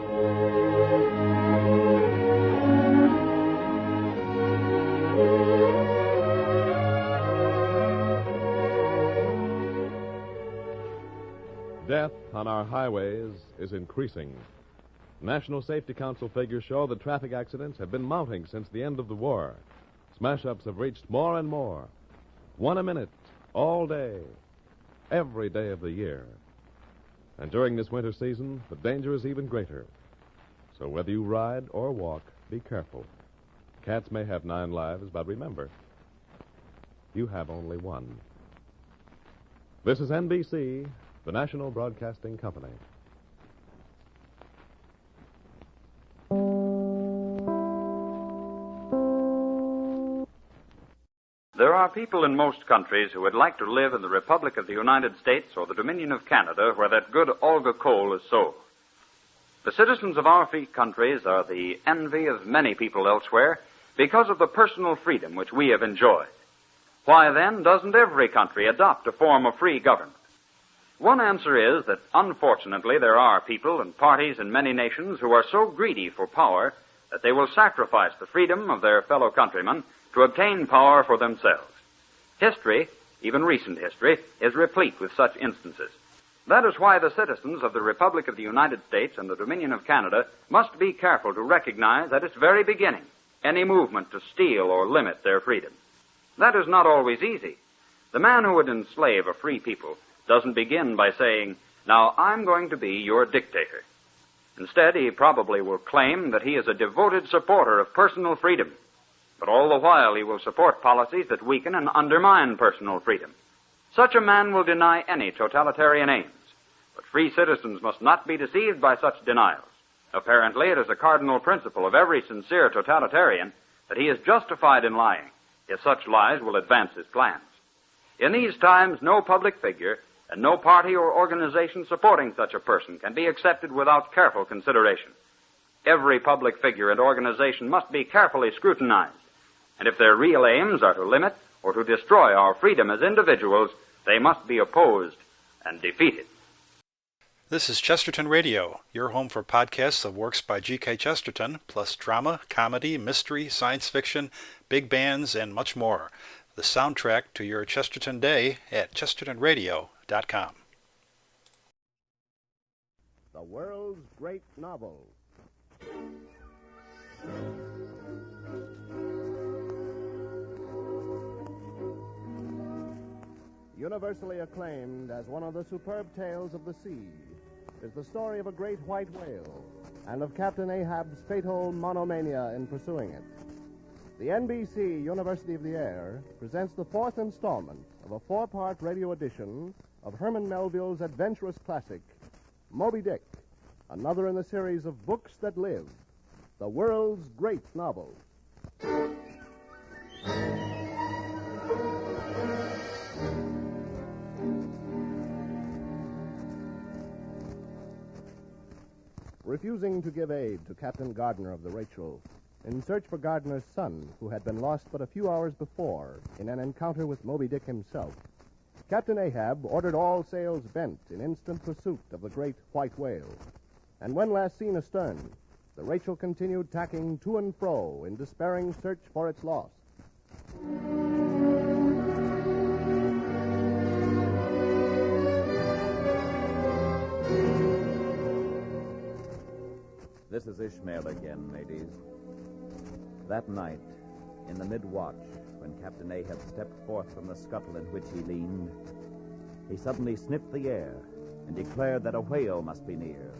Death on our highways is increasing. National Safety Council figures show that traffic accidents have been mounting since the end of the war. Smash-ups have reached more and more. 1 a minute, all day, every day of the year. And during this winter season, the danger is even greater. So whether you ride or walk, be careful. Cats may have 9 lives, but remember, you have only one. This is NBC, the National Broadcasting Company. There are people in most countries who would like to live in the Republic of the United States or the Dominion of Canada, where that good Olga coal is sold. The citizens of our free countries are the envy of many people elsewhere because of the personal freedom which we have enjoyed. Why, then, doesn't every country adopt a form of free government? One answer is that, unfortunately, there are people and parties in many nations who are so greedy for power that they will sacrifice the freedom of their fellow countrymen to obtain power for themselves. History, even recent history, is replete with such instances. That is why the citizens of the Republic of the United States and the Dominion of Canada must be careful to recognize at its very beginning any movement to steal or limit their freedom. That is not always easy. The man who would enslave a free people doesn't begin by saying, "Now I'm going to be your dictator." Instead, he probably will claim that he is a devoted supporter of personal freedom, but all the while he will support policies that weaken and undermine personal freedom. Such a man will deny any totalitarian aims, but free citizens must not be deceived by such denials. Apparently, it is a cardinal principle of every sincere totalitarian that he is justified in lying, if such lies will advance his plans. In these times, no public figure and no party or organization supporting such a person can be accepted without careful consideration. Every public figure and organization must be carefully scrutinized, and if their real aims are to limit or to destroy our freedom as individuals, they must be opposed and defeated. This is Chesterton Radio, your home for podcasts of works by G.K. Chesterton, plus drama, comedy, mystery, science fiction, big bands, and much more. The soundtrack to your Chesterton day at chestertonradio.com. The world's great novels. Universally acclaimed as one of the superb tales of the sea is the story of a great white whale and of Captain Ahab's fatal monomania in pursuing it. The NBC University of the Air presents the 4th installment of a 4-part radio edition of Herman Melville's adventurous classic, Moby Dick, another in the series of books that live, the world's great novels. Refusing to give aid to Captain Gardner of the Rachel, in search for Gardner's son, who had been lost but a few hours before in an encounter with Moby Dick himself, Captain Ahab ordered all sails bent in instant pursuit of the great white whale. And when last seen astern, the Rachel continued tacking to and fro in despairing search for its loss. This is Ishmael again, ladies. That night, in the mid-watch, when Captain Ahab stepped forth from the scuttle in which he leaned, he suddenly sniffed the air and declared that a whale must be near.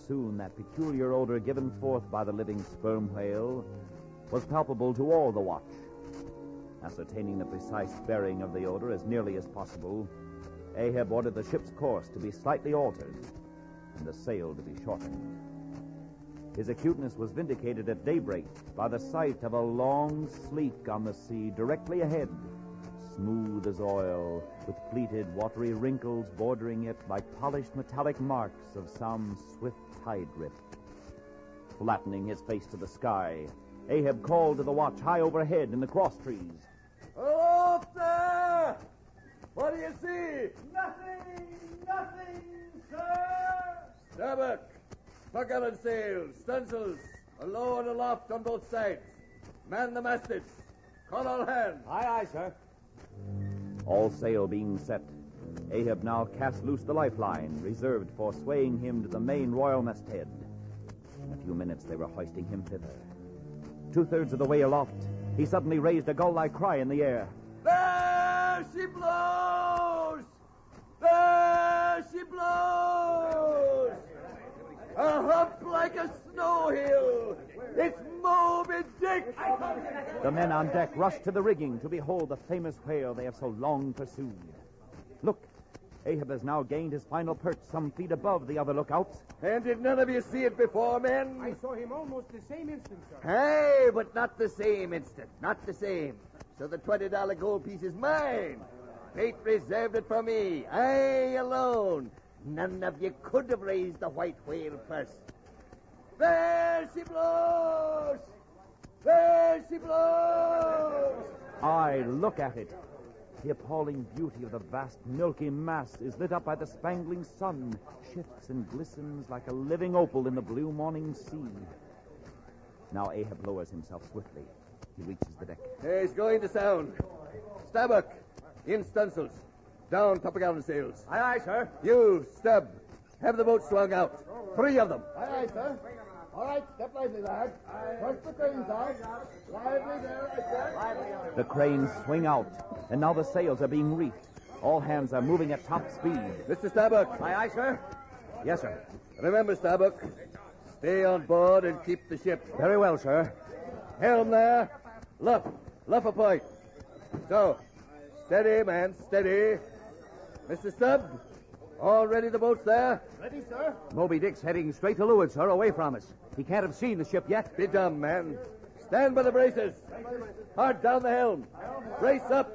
Soon that peculiar odor given forth by the living sperm whale was palpable to all the watch. Ascertaining the precise bearing of the odor as nearly as possible, Ahab ordered the ship's course to be slightly altered and the sail to be shortened. His acuteness was vindicated at daybreak by the sight of a long sleek on the sea directly ahead, smooth as oil, with pleated, watery wrinkles bordering it like polished metallic marks of some swift tide rip. Flattening his face to the sky, Ahab called to the watch high overhead in the cross trees. Aloft there! What do you see? Nothing, sir! Starbuck, topgallant sails, stunsails, alow and aloft on both sides. Man the mastheads. Call all hands. Aye, aye, sir. All sail being set, Ahab now cast loose the lifeline, reserved for swaying him to the main royal masthead. In a few minutes, they were hoisting him thither. 2/3 of the way aloft, he suddenly raised a gull-like cry in the air. There she blows! There she blows! A hump like a snow hill! It's Moby Dick! The men on deck rushed to the rigging to behold the famous whale they have so long pursued. Look, Ahab has now gained his final perch some feet above the other lookouts. And did none of you see it before, men? I saw him almost the same instant, sir. Hey, but not the same instant. Not the same. So the $20 gold piece is mine. Fate reserved it for me. I alone. None of you could have raised the white whale first. There she blows! There she blows! Aye, look at it. The appalling beauty of the vast milky mass is lit up by the spangling sun, shifts and glistens like a living opal in the blue morning sea. Now Ahab lowers himself swiftly. He reaches the deck. He's going to sound. Starbuck, in stunsails. Down topgallant sails. Aye, aye, sir. You, Stubb, have the boat swung out. 3 of them. Aye, aye, sir. All right, step lively, lad. First the cranes out. Lively there, I said. The cranes swing out, and now the sails are being reefed. All hands are moving at top speed. Mr. Starbuck. Aye, aye, sir. Yes, sir. Remember, Starbuck, stay on board and keep the ship. Very well, sir. Helm there. Luff a point. So, steady, man, steady. Mr. Stubb, all ready the boats there? Ready, sir? Moby Dick's heading straight to leeward, sir, away from us. He can't have seen the ship yet. Be dumb, man. Stand by the braces. Hard down the helm. Brace up.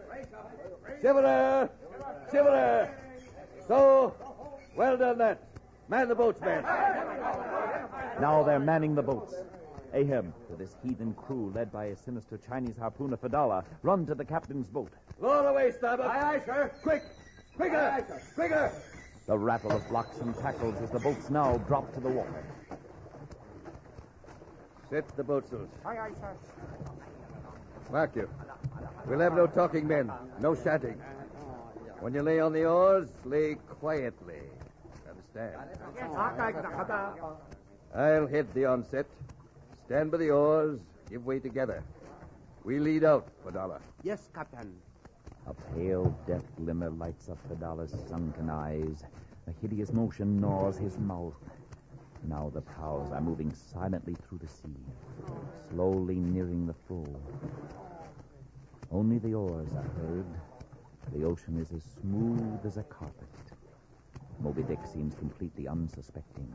Shiver there. Shiver there. So, well done that. Man the boats, man. Now they're manning the boats. Ahab, with his heathen crew, led by his sinister Chinese harpooner Fadala, run to the captain's boat. Lower away, Starbuck. Aye, aye, sir. Quick. Quicker. Aye, sir. Quicker. The rattle of blocks and tackles as the boats now drop to the water. Set the boatsails. Aye, aye, sir. Mark you. We'll have no talking, men. No shouting. When you lay on the oars, lay quietly. Understand? I'll head the onset. Stand by the oars. Give way together. We lead out, Fadala. Yes, Captain. A pale death glimmer lights up Fadala's sunken eyes. A hideous motion gnaws his mouth. Now the prows are moving silently through the sea, slowly nearing the foe. Only the oars are heard. The ocean is as smooth as a carpet. Moby Dick seems completely unsuspecting.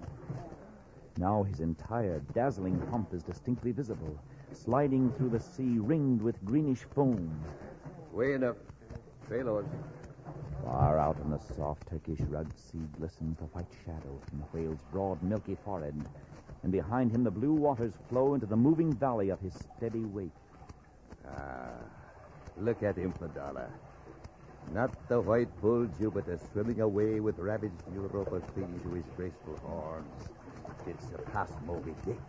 Now his entire dazzling hump is distinctly visible, sliding through the sea ringed with greenish foam. Way enough. Trail oars. Far out on the soft Turkish rugged sea glistens the white shadow from the whale's broad, milky forehead, and behind him the blue waters flow into the moving valley of his steady wake. Ah, look at him, Fadala. Not the white bull Jupiter swimming away with ravaged Europa clinging to his graceful horns did surpass Moby Dick.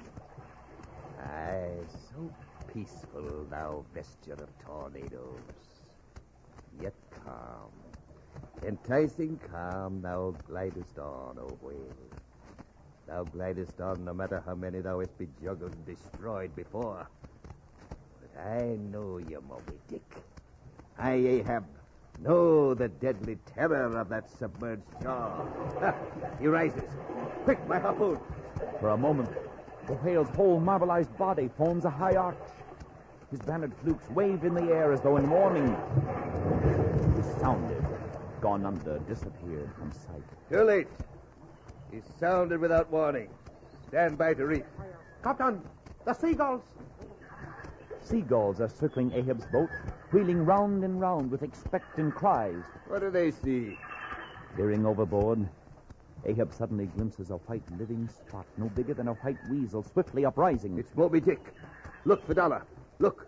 Aye, so peaceful, thou vesture of tornadoes. Yet calm, enticing calm, thou glidest on, O whale. Thou glidest on no matter how many thou hast bejuggled and destroyed before. But I know you, Moby Dick. I, Ahab, know the deadly terror of that submerged jaw. He rises. Quick, my harpoon. For a moment, the whale's whole marbleized body forms a high arch. His bannered flukes wave in the air as though in warning. He sounded, gone under, disappeared from sight. Too late. He sounded without warning. Stand by to reef. Captain, the seagulls. Seagulls are circling Ahab's boat, wheeling round and round with expectant cries. What do they see? Peering overboard, Ahab suddenly glimpses a white living spot no bigger than a white weasel swiftly uprising. It's Moby Dick. Look, Fidala. Look.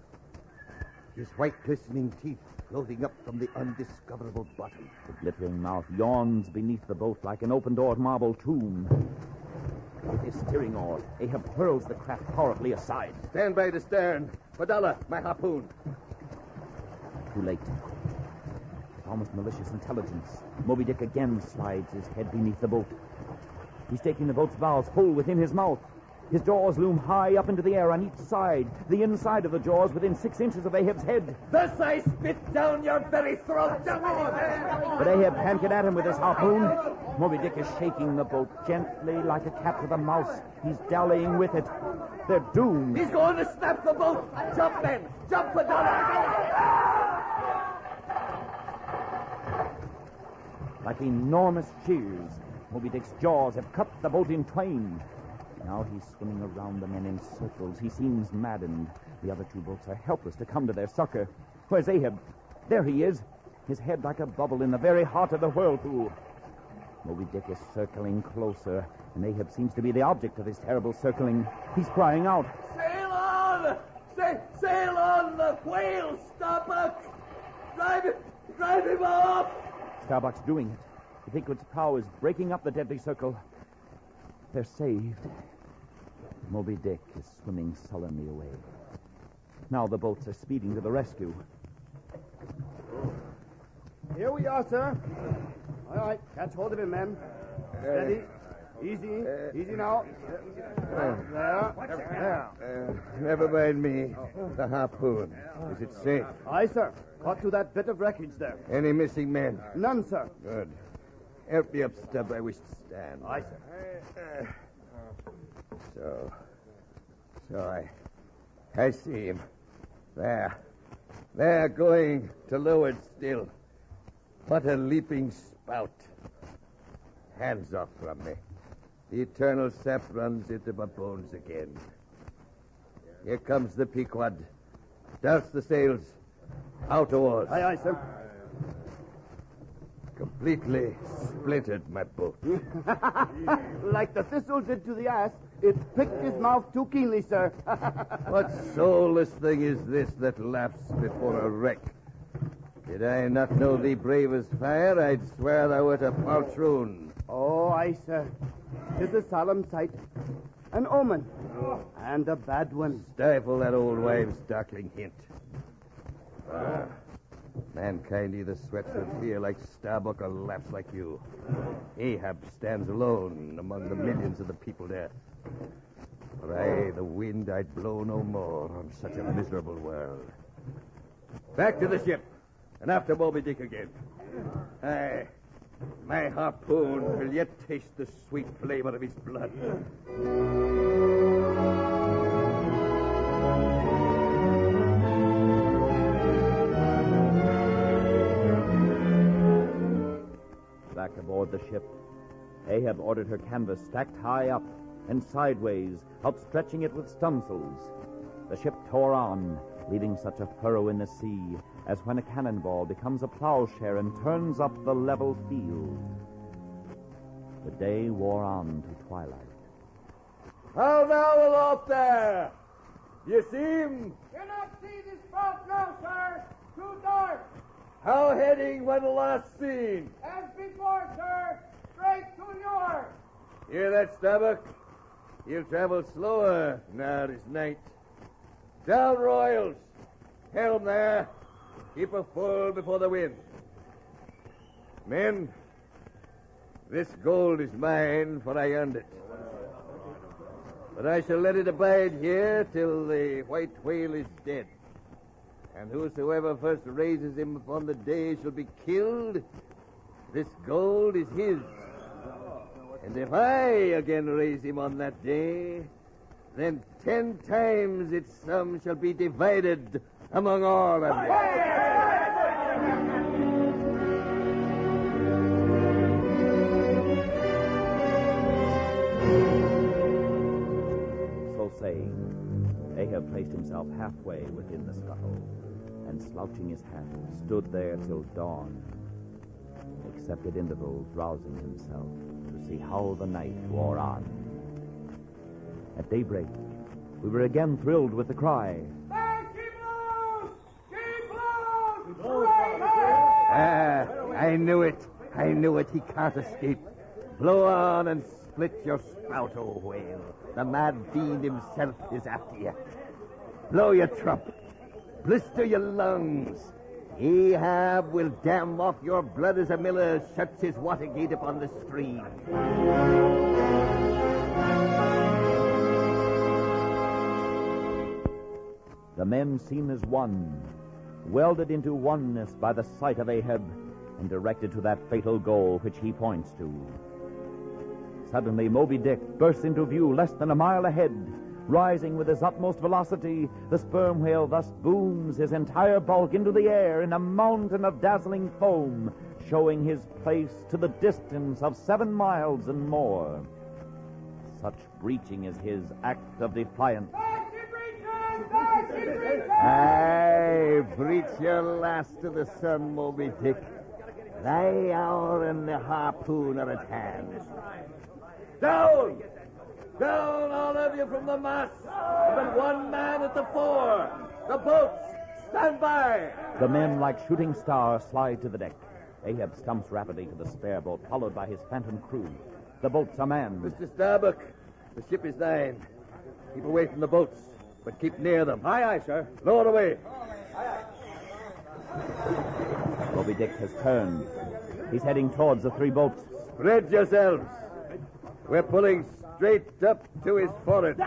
His white glistening teeth floating up from the undiscoverable bottom. The glittering mouth yawns beneath the boat like an open-doored marble tomb. With his steering oar, Ahab hurls the craft powerfully aside. Stand by to stern. Fidala, my harpoon. Too late. With almost malicious intelligence, Moby Dick again slides his head beneath the boat. He's taking the boat's bows full within his mouth. His jaws loom high up into the air on each side, the inside of the jaws within 6 inches of Ahab's head. Thus I spit down your very throat. But Ahab can't get at him with his harpoon. Moby Dick is shaking the boat gently like a cat with a mouse. He's dallying with it. They're doomed. He's going to snap the boat. Jump, men. Jump, Fidala. Like enormous shears, Moby Dick's jaws have cut the boat in twain. Now he's swimming around the men in circles. He seems maddened. The other two boats are helpless to come to their succor. Where's Ahab? There he is, his head like a bubble in the very heart of the whirlpool. Moby Dick is circling closer, and Ahab seems to be the object of his terrible circling. He's crying out. Sail on! Sail on, the whale, Starbuck! Drive him off! Starbuck's doing it. The Pequod's prow is breaking up the deadly circle. They're saved. Moby Dick is swimming sullenly away. Now the boats are speeding to the rescue. Here we are, sir. All right, catch hold of him, men. Steady. Easy now. There. Never mind me. The harpoon. Is it safe? Aye, sir. Caught to that bit of wreckage there. Any missing men? None, sir. Good. Help me up, Stubb. I wish to stand. Aye, sir. So I see him. There, going to leeward still. What a leaping spout. Hands off from me. The eternal sap runs into my bones again. Here comes the Pequod. Douse the sails. Out oars. Aye, sir. Completely splintered my boat. Like the thistle did to the ass, it pricked his mouth too keenly, sir. What soulless thing is this that laughs before a wreck? Did I not know thee brave as fire, I'd swear thou wert a poltroon. Oh, aye, sir. 'Tis a solemn sight. An omen. And a bad one. Stifle that old wives' darkling hint. Mankind either sweats with fear like Starbuck or laughs like you. Ahab stands alone among the millions of the people there. For I, the wind, I'd blow no more on such a miserable world. Back to the ship, and after Moby Dick again. Aye, my harpoon will yet taste the sweet flavor of his blood. Back aboard the ship, Ahab ordered her canvas stacked high up and sideways, outstretching it with stunsails. The ship tore on, leaving such a furrow in the sea as when a cannonball becomes a plowshare and turns up the level field. The day wore on to twilight. How now, aloft there? You see him? Cannot see this boat now, sir. Too dark. How heading when last seen? As before, sir. Straight to New York. Hear that, Starbuck? He'll travel slower now this night. Down, royals. Helm there. Keep her full before the wind. Men, this gold is mine, for I earned it. But I shall let it abide here till the white whale is dead. And whosoever first raises him upon the day shall be killed. This gold is his. And if I again raise him on that day, then 10 times its sum shall be divided among all of them. So saying, Ahab placed himself halfway within the scuttle, and slouching his hat, stood there till dawn, except at intervals rousing himself to see how the night wore on. At daybreak, we were again thrilled with the cry. I knew it. I knew it. He can't escape. Blow on and split your spout, O whale. The mad fiend himself is after you. Blow your trump. Blister your lungs. Ahab will dam off your blood as a miller shuts his water gate upon the stream. The men seem as one, welded into oneness by the sight of Ahab, and directed to that fatal goal which he points to. Suddenly, Moby Dick bursts into view less than a mile ahead. Rising with his utmost velocity, the sperm whale thus booms his entire bulk into the air in a mountain of dazzling foam, showing his place to the distance of 7 miles and more. Such breaching is his act of defiance. Aye, breach your last to the sun, Moby Dick. Thy hour and the harpoon are at hand. Down! Down, all of you, from the mast! But one man at the fore! The boats! Stand by! The men, like shooting stars, slide to the deck. Ahab stumps rapidly to the spare boat, followed by his phantom crew. The boats are manned. Mr. Starbuck, the ship is thine. Keep away from the boats, but keep near them. Aye, aye, sir. Lower away. Moby Dick has turned. He's heading towards the 3 boats. Spread yourselves. We're pulling straight up to his forehead. The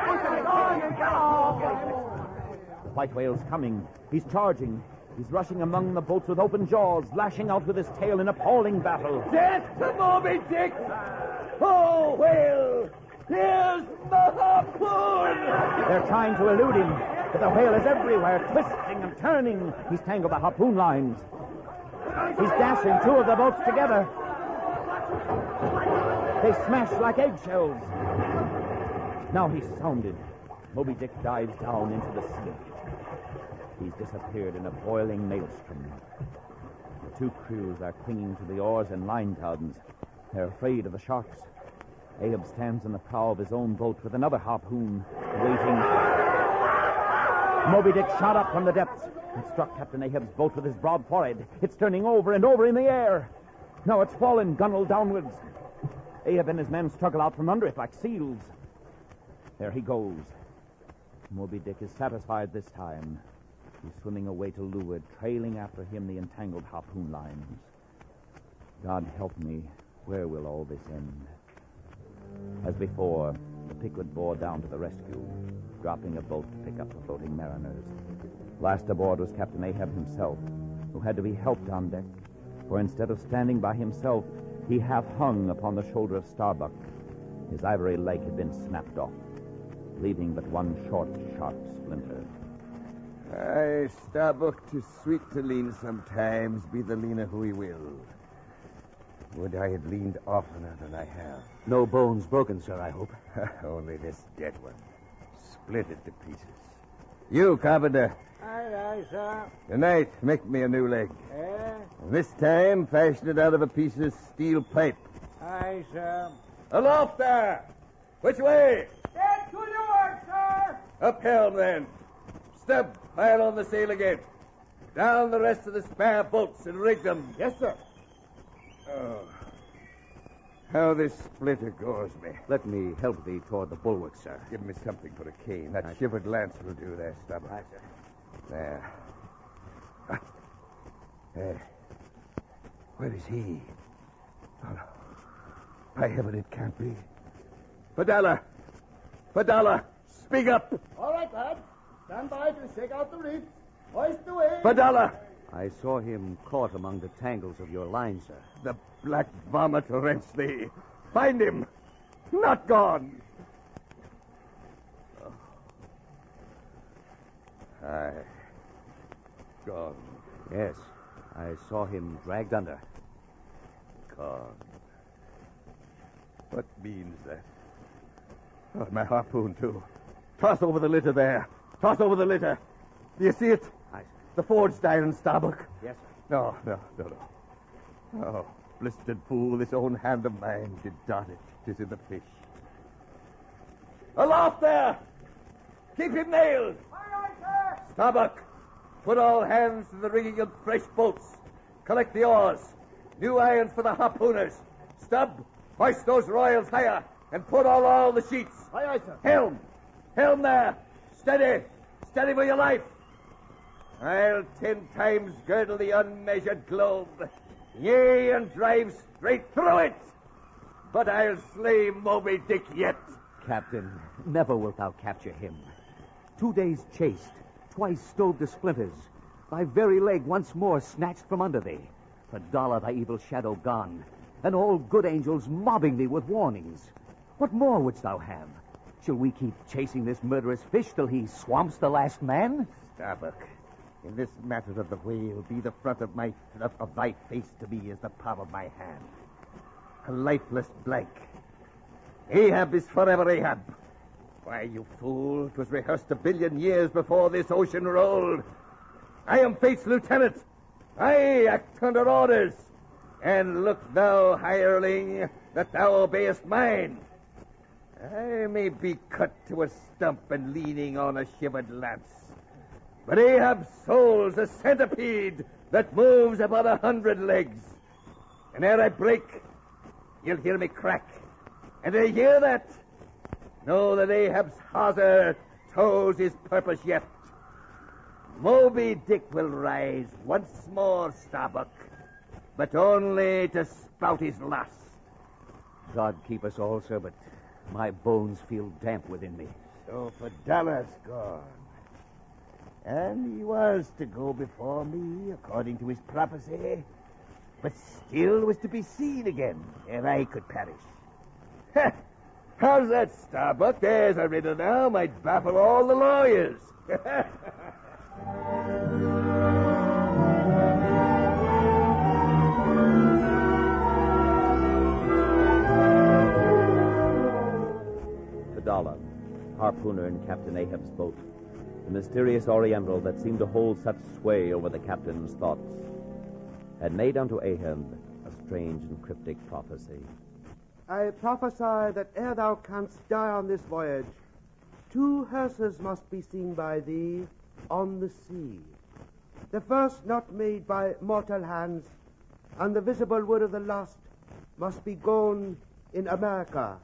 white whale's coming. He's charging. He's rushing among the boats with open jaws, lashing out with his tail in appalling battle. Death to Moby Dick! Oh, whale! Here's the harpoon! They're trying to elude him, but the whale is everywhere, twisting and turning. He's tangled the harpoon lines. He's dashing 2 of the boats together. They smash like eggshells. Now he's sounded. Moby Dick dives down into the sea. He's disappeared in a boiling maelstrom. The 2 crews are clinging to the oars and line guns. They're afraid of the sharks. Ahab stands in the prow of his own boat with another harpoon, waiting. Moby Dick shot up from the depths and struck Captain Ahab's boat with his broad forehead. It's turning over and over in the air. Now it's fallen gunwale downwards. Ahab and his men struggle out from under it like seals. There he goes. Moby Dick is satisfied this time. He's swimming away to leeward, trailing after him the entangled harpoon lines. God help me, where will all this end? As before, the Pequod bore down to the rescue, dropping a boat to pick up the floating mariners. Last aboard was Captain Ahab himself, who had to be helped on deck, for instead of standing by himself, he half hung upon the shoulder of Starbuck. His ivory leg had been snapped off, leaving but one short, sharp splinter. Aye, Starbuck, 'tis sweet to lean sometimes, be the leaner who he will. Would I had leaned oftener than I have. No bones broken, sir, I hope. Only this dead one. Split to pieces. You, Carpenter. Aye, aye, sir. Tonight, make me a new leg. Eh? And this time, fashion it out of a piece of steel pipe. Aye, sir. Aloft there! Which way? Get to your work, sir! Up helm, then. Stub, pile on the sail again. Down the rest of the spare boats and rig them. Yes, sir. Oh. How this splinter gores me. Let me help thee toward the bulwark, sir. Give me something for a cane. That shivered lance will do there, Starbuck. Aye, sir. There. Ah. There. Where is he? Oh, no. By heaven, it can't be. Fadala! Fadala! Speak up! All right, lad. Stand by to shake out the reef. Hoist away. Fadala! I saw him caught among the tangles of your line, sir. The black vomit rents thee. Find him. Not gone. Oh. Aye. Gone. Yes, I saw him dragged under. Gone. What means that? Oh, my harpoon, too. Toss over the litter there. Toss over the litter. Do you see it? Aye, sir. The forged iron, Starbuck. Yes, sir. No. Oh, blistered fool, this own hand of mine did dart it. 'Tis in the fish. Aloft there! Keep him nailed! Aye, aye, sir. Starbuck, put all hands to the rigging of fresh boats. Collect the oars. New irons for the harpooners. Stubb, hoist those royals higher and put all the sheets. Aye, aye, sir. Helm! Helm there! Steady! Steady for your life! I'll 10 times girdle the unmeasured globe. Yea, and drive straight through it. But I'll slay Moby Dick yet. Captain, never wilt thou capture him. 2 days chased, twice stove to splinters, thy very leg once more snatched from under thee. Fadala, thy evil shadow gone, and all good angels mobbing thee with warnings. What more wouldst thou have? Shall we keep chasing this murderous fish till he swamps the last man? Starbuck, in this matter of the whale, be the front of thy face to me as the palm of my hand. A lifeless blank. Ahab is forever Ahab. Why, you fool, it was rehearsed 1 billion years before this ocean rolled. I am fate's lieutenant. I act under orders. And look thou, hireling, that thou obeyest mine. I may be cut to a stump and leaning on a shivered lance, but Ahab's soul's a centipede that moves about 100 legs. And ere I break, you'll hear me crack. And I hear that. Know that Ahab's hawser tows his purpose yet. Moby Dick will rise once more, Starbuck, but only to spout his loss. God keep us all, sir, but my bones feel damp within me. So Fadala's gone. And he was to go before me, according to his prophecy, but still was to be seen again, ere I could perish. Ha! How's that, Starbuck? There's a riddle now might baffle all the lawyers. Fadala, harpooner in Captain Ahab's boat, the mysterious Oriental that seemed to hold such sway over the captain's thoughts, had made unto Ahab a strange and cryptic prophecy. I prophesy that ere thou canst die on this voyage, 2 hearses must be seen by thee on the sea. The first not made by mortal hands, and the visible word of the last must be gone in America.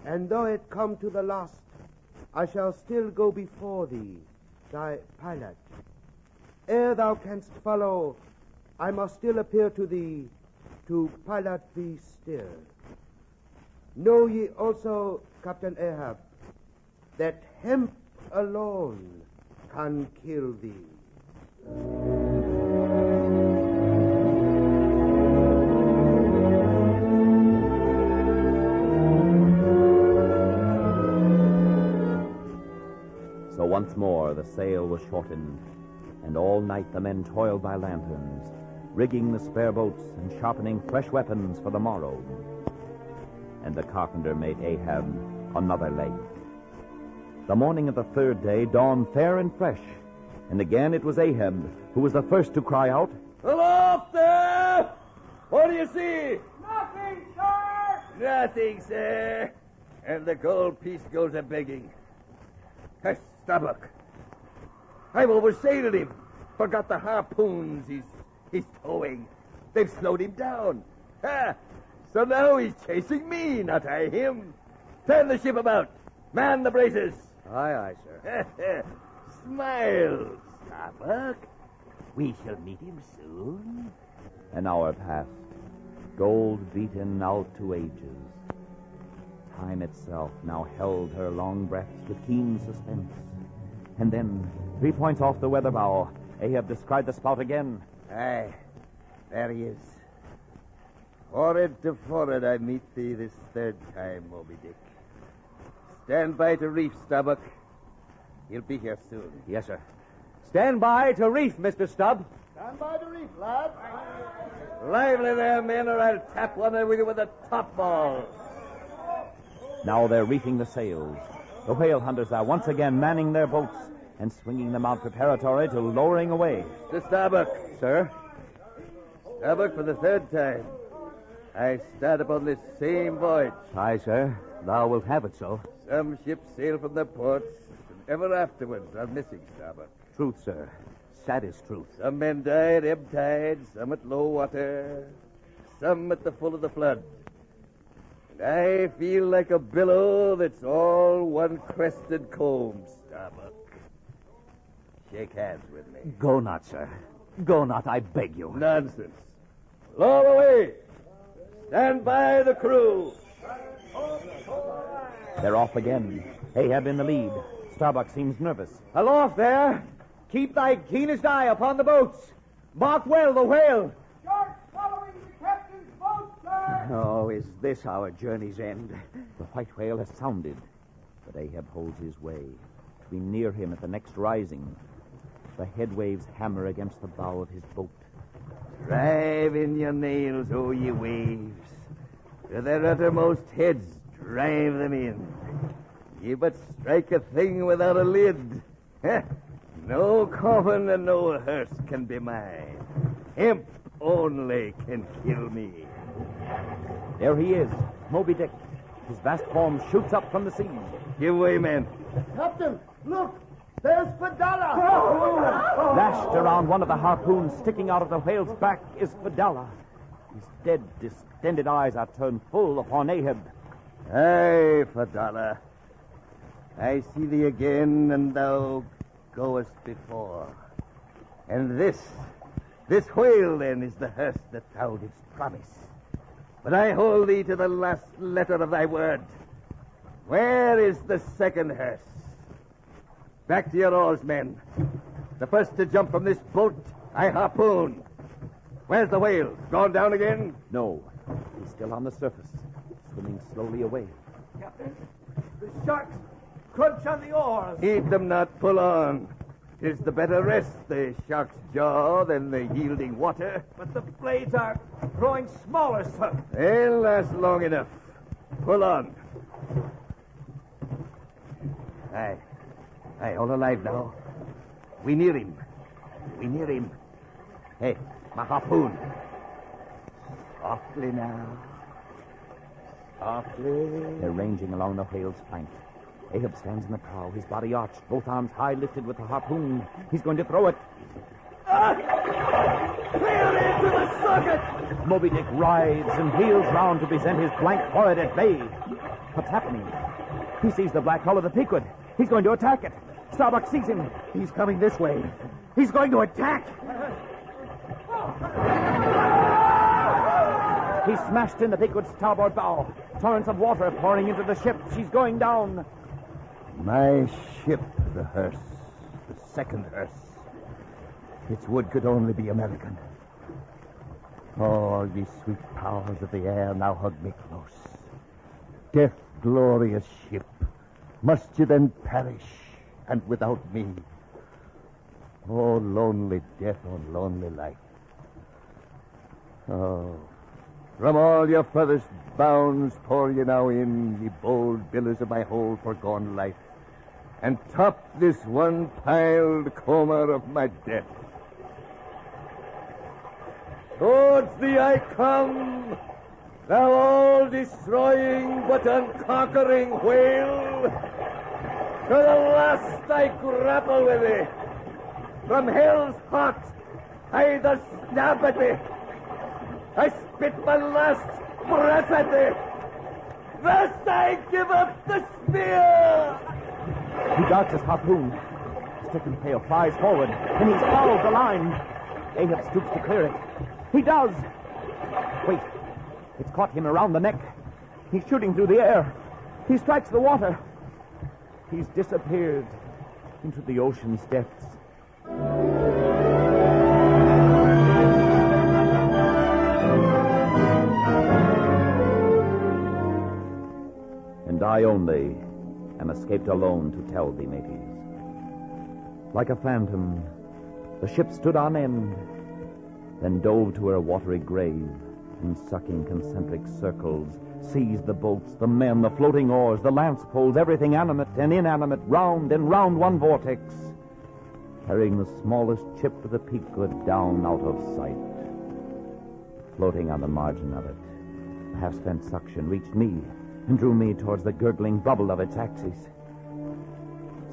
And though it come to the last, I shall still go before thee, thy pilot. Ere thou canst follow, I must still appear to thee, to pilot thee still. Know ye also, Captain Ahab, that hemp alone can kill thee. So once more the sail was shortened, and all night the men toiled by lanterns, rigging the spare boats and sharpening fresh weapons for the morrow. And the carpenter made Ahab another leg. The morning of the 3rd day dawned fair and fresh, and again it was Ahab who was the first to cry out, Aloft there! What do you see? Nothing, sir! Nothing, sir. And the gold piece goes a begging. Starbuck, I've oversailed him. Forgot the harpoons he's towing. They've slowed him down. Ha! So now he's chasing me, not I him. Turn the ship about. Man the braces. Aye, aye, sir. Smile, Starbuck. We shall meet him soon. An hour passed, gold beaten out to ages. Time itself now held her long breaths with keen suspense. And then, 3 points off the weather bow, Ahab descried the spout again. Aye, there he is. Forehead to forehead I meet thee this third time, Moby Dick. Stand by to reef, Starbuck. He'll be here soon. Yes, sir. Stand by to reef, Mr. Stubb. Stand by the reef, lad. Lively there, men, or I'll tap one of you with a top ball. Now they're reefing the sails. The whale hunters are once again manning their boats and swinging them out preparatory to lowering away. To Starbuck. Sir? Starbuck, for the third time. I start upon this same voyage. Aye, sir. Thou wilt have it so. Some ships sail from their ports, and ever afterwards are missing, Starbuck. Truth, sir. Saddest truth. Some men die at ebb tide, some at low water, some at the full of the flood. And I feel like a billow that's all one crested comb, Starbuck. Shake hands with me. Go not, sir. Go not, I beg you. Nonsense. Lower away. Stand by the crew. They're off again. Ahab in the lead. Starbuck seems nervous. Aloft there. Keep thy keenest eye upon the boats. Mark well the whale. Sharks following the captain's boat, sir. Oh, is this our journey's end? The white whale has sounded, but Ahab holds his way to be near him at the next rising. The head waves hammer against the bow of his boat. Drive in your nails, O ye waves. To their uttermost heads, drive them in. Ye but strike a thing without a lid. No coffin and no hearse can be mine. Hemp only can kill me. There he is, Moby Dick. His vast form shoots up from the seas. Give way, men. Captain, look. There's Fadala. Lashed around one of the harpoons sticking out of the whale's back is Fadala. His dead, distended eyes are turned full upon Ahab. Aye, Fadala. I see thee again, and thou goest before. And this whale, then, is the hearse that thou didst promise. But I hold thee to the last letter of thy word. Where is the second hearse? Back to your oars, men. The first to jump from this boat, I harpoon. Where's the whale? Gone down again? No, he's still on the surface, swimming slowly away. Captain, the sharks crunch on the oars. Heed them not, pull on. 'Tis the better rest, the shark's jaw, than the yielding water. But the blades are growing smaller, sir. They'll last long enough. Pull on. Aye, all alive now. We near him. Hey, my harpoon. Softly now. Softly. They're ranging along the whale's flank. Ahab stands in the prow, his body arched, both arms high lifted with the harpoon. He's going to throw it. Clear into the socket! Moby Dick writhes and wheels round to present his blank forehead at bay. What's happening? He sees the black hull of the Pequod. He's going to attack it. Starbuck sees him. He's coming this way. He's going to attack. He's smashed in the Pequod's starboard bow. Torrents of water pouring into the ship. She's going down. My ship, the hearse. The second hearse. Its wood could only be American. All ye sweet powers of the air now hug me close. Death, glorious ship, must ye then perish, and without me? Oh, lonely death on lonely life. Oh, from all your furthest bounds pour ye now in, ye bold billows of my whole forgone life, and top this one piled coma of my death. Towards thee I come, thou all-destroying but unconquering whale. To the last I grapple with thee. from hell's heart. I the snap at thee. I spit my last breath at thee. Thus I give up the spear. He darts his harpoon. Stricken tail flies forward, and he follows the line. Ahab stoops to clear it. He does. Wait. It's caught him around the neck. He's shooting through the air. He strikes the water. He's disappeared into the ocean's depths. And I only am escaped alone to tell thee, mateys. Like a phantom, the ship stood on end, then dove to her watery grave, and sucking concentric circles, seized the boats, the men, the floating oars, the lance poles, everything animate and inanimate, round and round one vortex, carrying the smallest chip of the Pequod down out of sight. Floating on the margin of it, the half-spent suction reached me and drew me towards the gurgling bubble of its axis.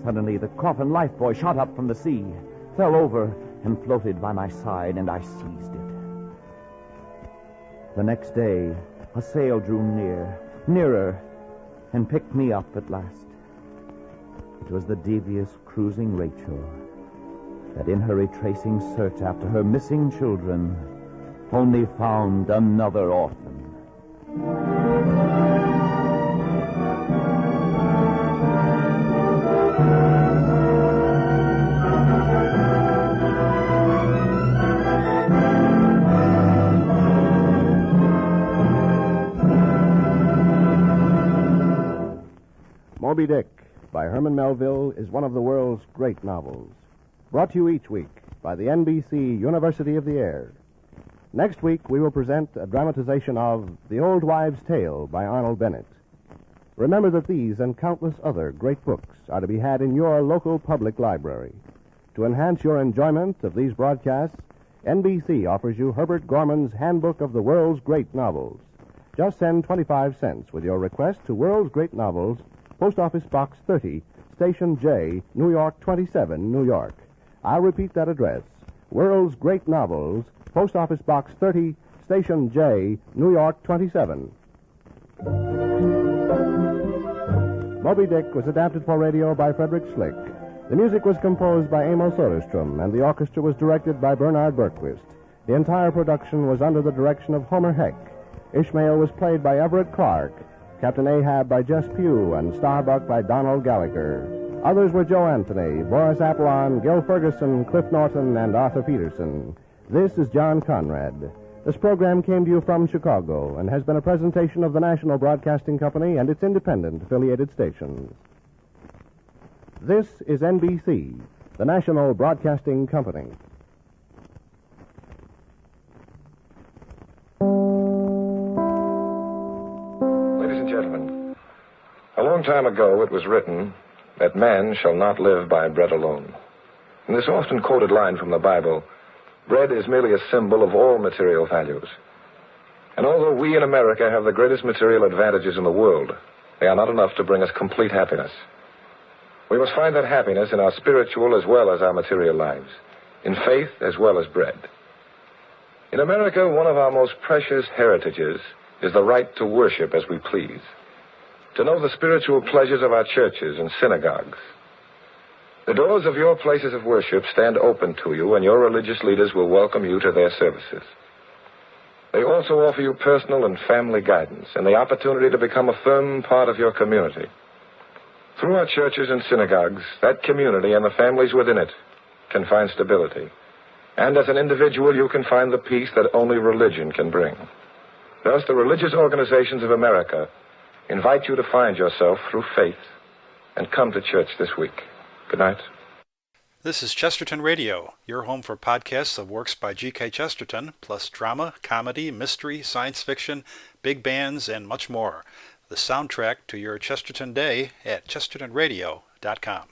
Suddenly, the coffin lifebuoy shot up from the sea, fell over, and floated by my side, and I seized it. The next day, a sail drew nearer, and picked me up at last. It was the devious cruising Rachel that in her retracing search after her missing children only found another orphan. Moby Dick by Herman Melville is one of the world's great novels. Brought to you each week by the NBC University of the Air. Next week, we will present a dramatization of The Old Wives' Tale by Arnold Bennett. Remember that these and countless other great books are to be had in your local public library. To enhance your enjoyment of these broadcasts, NBC offers you Herbert Gorman's Handbook of the World's Great Novels. Just send 25 cents with your request to World's Great Novels, Post Office Box 30, Station J, New York 27, New York. I'll repeat that address. World's Great Novels, Post Office Box 30, Station J, New York 27. Moby Dick was adapted for radio by Frederick Slick. The music was composed by Amos Soderstrom, and the orchestra was directed by Bernard Berquist. The entire production was under the direction of Homer Heck. Ishmael was played by Everett Clark, Captain Ahab by Jess Pugh, and Starbuck by Donald Gallagher. Others were Joe Anthony, Boris Apollon, Gil Ferguson, Cliff Norton, and Arthur Peterson. This is John Conrad. This program came to you from Chicago and has been a presentation of the National Broadcasting Company and its independent affiliated stations. This is NBC, the National Broadcasting Company. Ladies and gentlemen, a long time ago it was written that man shall not live by bread alone. In this often quoted line from the Bible, bread is merely a symbol of all material values. And although we in America have the greatest material advantages in the world, they are not enough to bring us complete happiness. We must find that happiness in our spiritual as well as our material lives, in faith as well as bread. In America, one of our most precious heritages is the right to worship as we please, to know the spiritual pleasures of our churches and synagogues. The doors of your places of worship stand open to you, and your religious leaders will welcome you to their services. They also offer you personal and family guidance and the opportunity to become a firm part of your community. Through our churches and synagogues, that community and the families within it can find stability. And as an individual, you can find the peace that only religion can bring. Thus, the religious organizations of America invite you to find yourself through faith and come to church this week. Good night. This is Chesterton Radio, your home for podcasts of works by G.K. Chesterton, plus drama, comedy, mystery, science fiction, big bands, and much more. The soundtrack to your Chesterton day at chestertonradio.com.